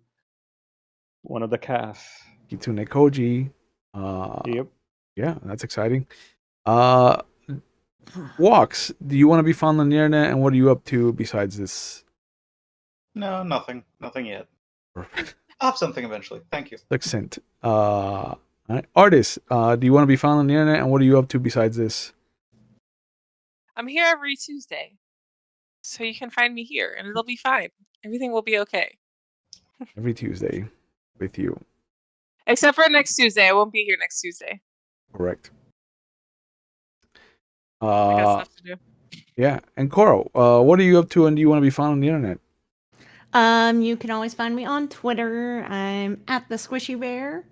one of the cast. Kitsune Koji. Yep. Yeah, that's exciting. Walks, do you want to be found on the internet, and what are you up to besides this? No, nothing yet. Perfect. I'll have something eventually. Thank you. Succinct. All right. Artist, do you want to be found on the internet, and what are you up to besides this? I'm here every Tuesday. So you can find me here, and it'll be fine. Everything will be okay. Every Tuesday with you. Except for next Tuesday. I won't be here next Tuesday. Correct. I got stuff to do. Yeah. And Coral, what are you up to, and do you want to be found on the internet? You can always find me on Twitter. I'm at the Squishy Bear.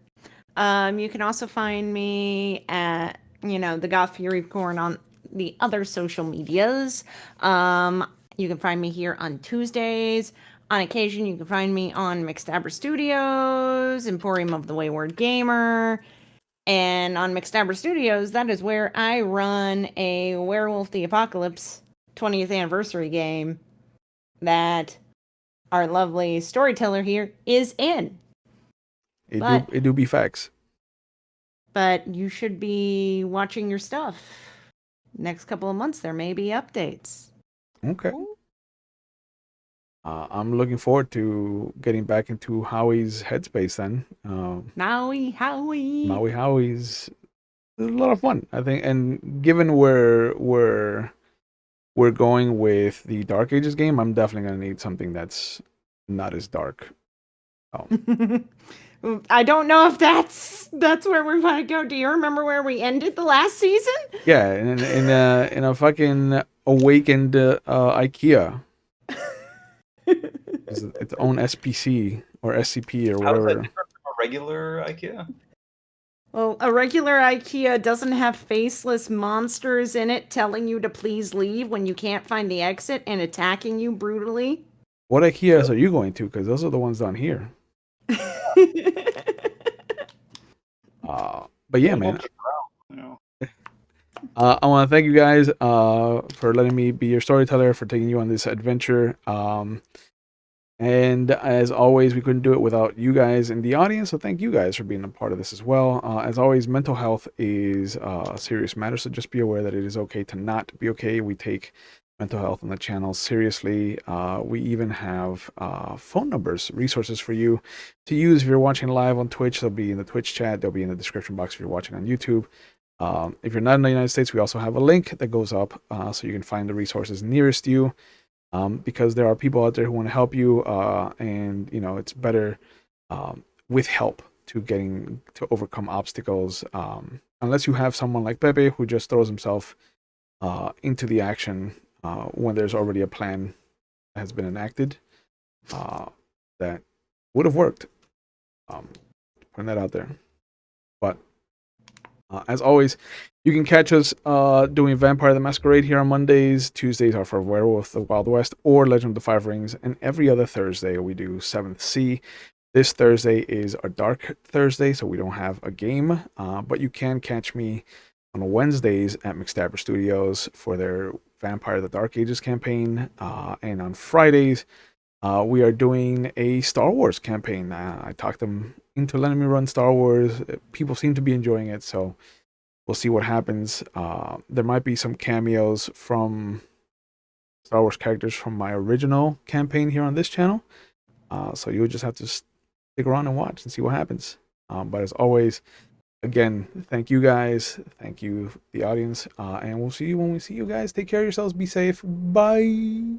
You can also find me at, the Goth Fury Corn on the other social medias. You can find me here on Tuesdays. On occasion, you can find me on Mixtabber Studios, Emporium of the Wayward Gamer. And on Mixtabber Studios, that is where I run a Werewolf the Apocalypse 20th anniversary game that our lovely storyteller here is in. It do be facts. But you should be watching your stuff. Next couple of months, there may be updates. Okay. I'm looking forward to getting back into Howie's headspace then. Maui Howie's a lot of fun, I think. And given where we're going with the Dark Ages game, I'm definitely going to need something that's not as dark. Oh. I don't know if that's where we want to go. Do you remember where we ended the last season? Yeah, in a fucking awakened IKEA. Its own SPC or SCP or How is that whatever. different from a regular IKEA? Well, a regular IKEA doesn't have faceless monsters in it telling you to please leave when you can't find the exit and attacking you brutally. What IKEAs are you going to? Because those are the ones down here. But yeah, man. I want to thank you guys for letting me be your storyteller, for taking you on this adventure. And as always, we couldn't do it without you guys in the audience. So thank you guys for being a part of this as well. As always, mental health is a serious matter. So just be aware that it is okay to not be okay. We take mental health on the channel seriously. We even have phone numbers, resources for you to use if you're watching live on Twitch. They'll be in the Twitch chat. They'll be in the description box if you're watching on YouTube. If you're not in the United States, we also have a link that goes up so you can find the resources nearest you. Because there are people out there who want to help you, and it's better with help to overcome obstacles. Unless you have someone like Pepe who just throws himself into the action when there's already a plan that has been enacted that would have worked. Putting that out there. But As always, you can catch us doing Vampire the Masquerade here on Mondays. Tuesdays are for Werewolf the Wild West or Legend of the Five Rings. And every other Thursday, we do 7th Sea. This Thursday is a Dark Thursday, so we don't have a game. But you can catch me on Wednesdays at McStabber Studios for their Vampire the Dark Ages campaign. And on Fridays, we are doing a Star Wars campaign. I talked them into letting me run Star Wars. People seem to be enjoying it, so we'll see what happens. There might be some cameos from Star Wars characters from my original campaign here on this channel. So you'll just have to stick around and watch and see what happens. But as always, again, thank you guys. Thank you, the audience. And we'll see you when we see you guys. Take care of yourselves. Be safe. Bye.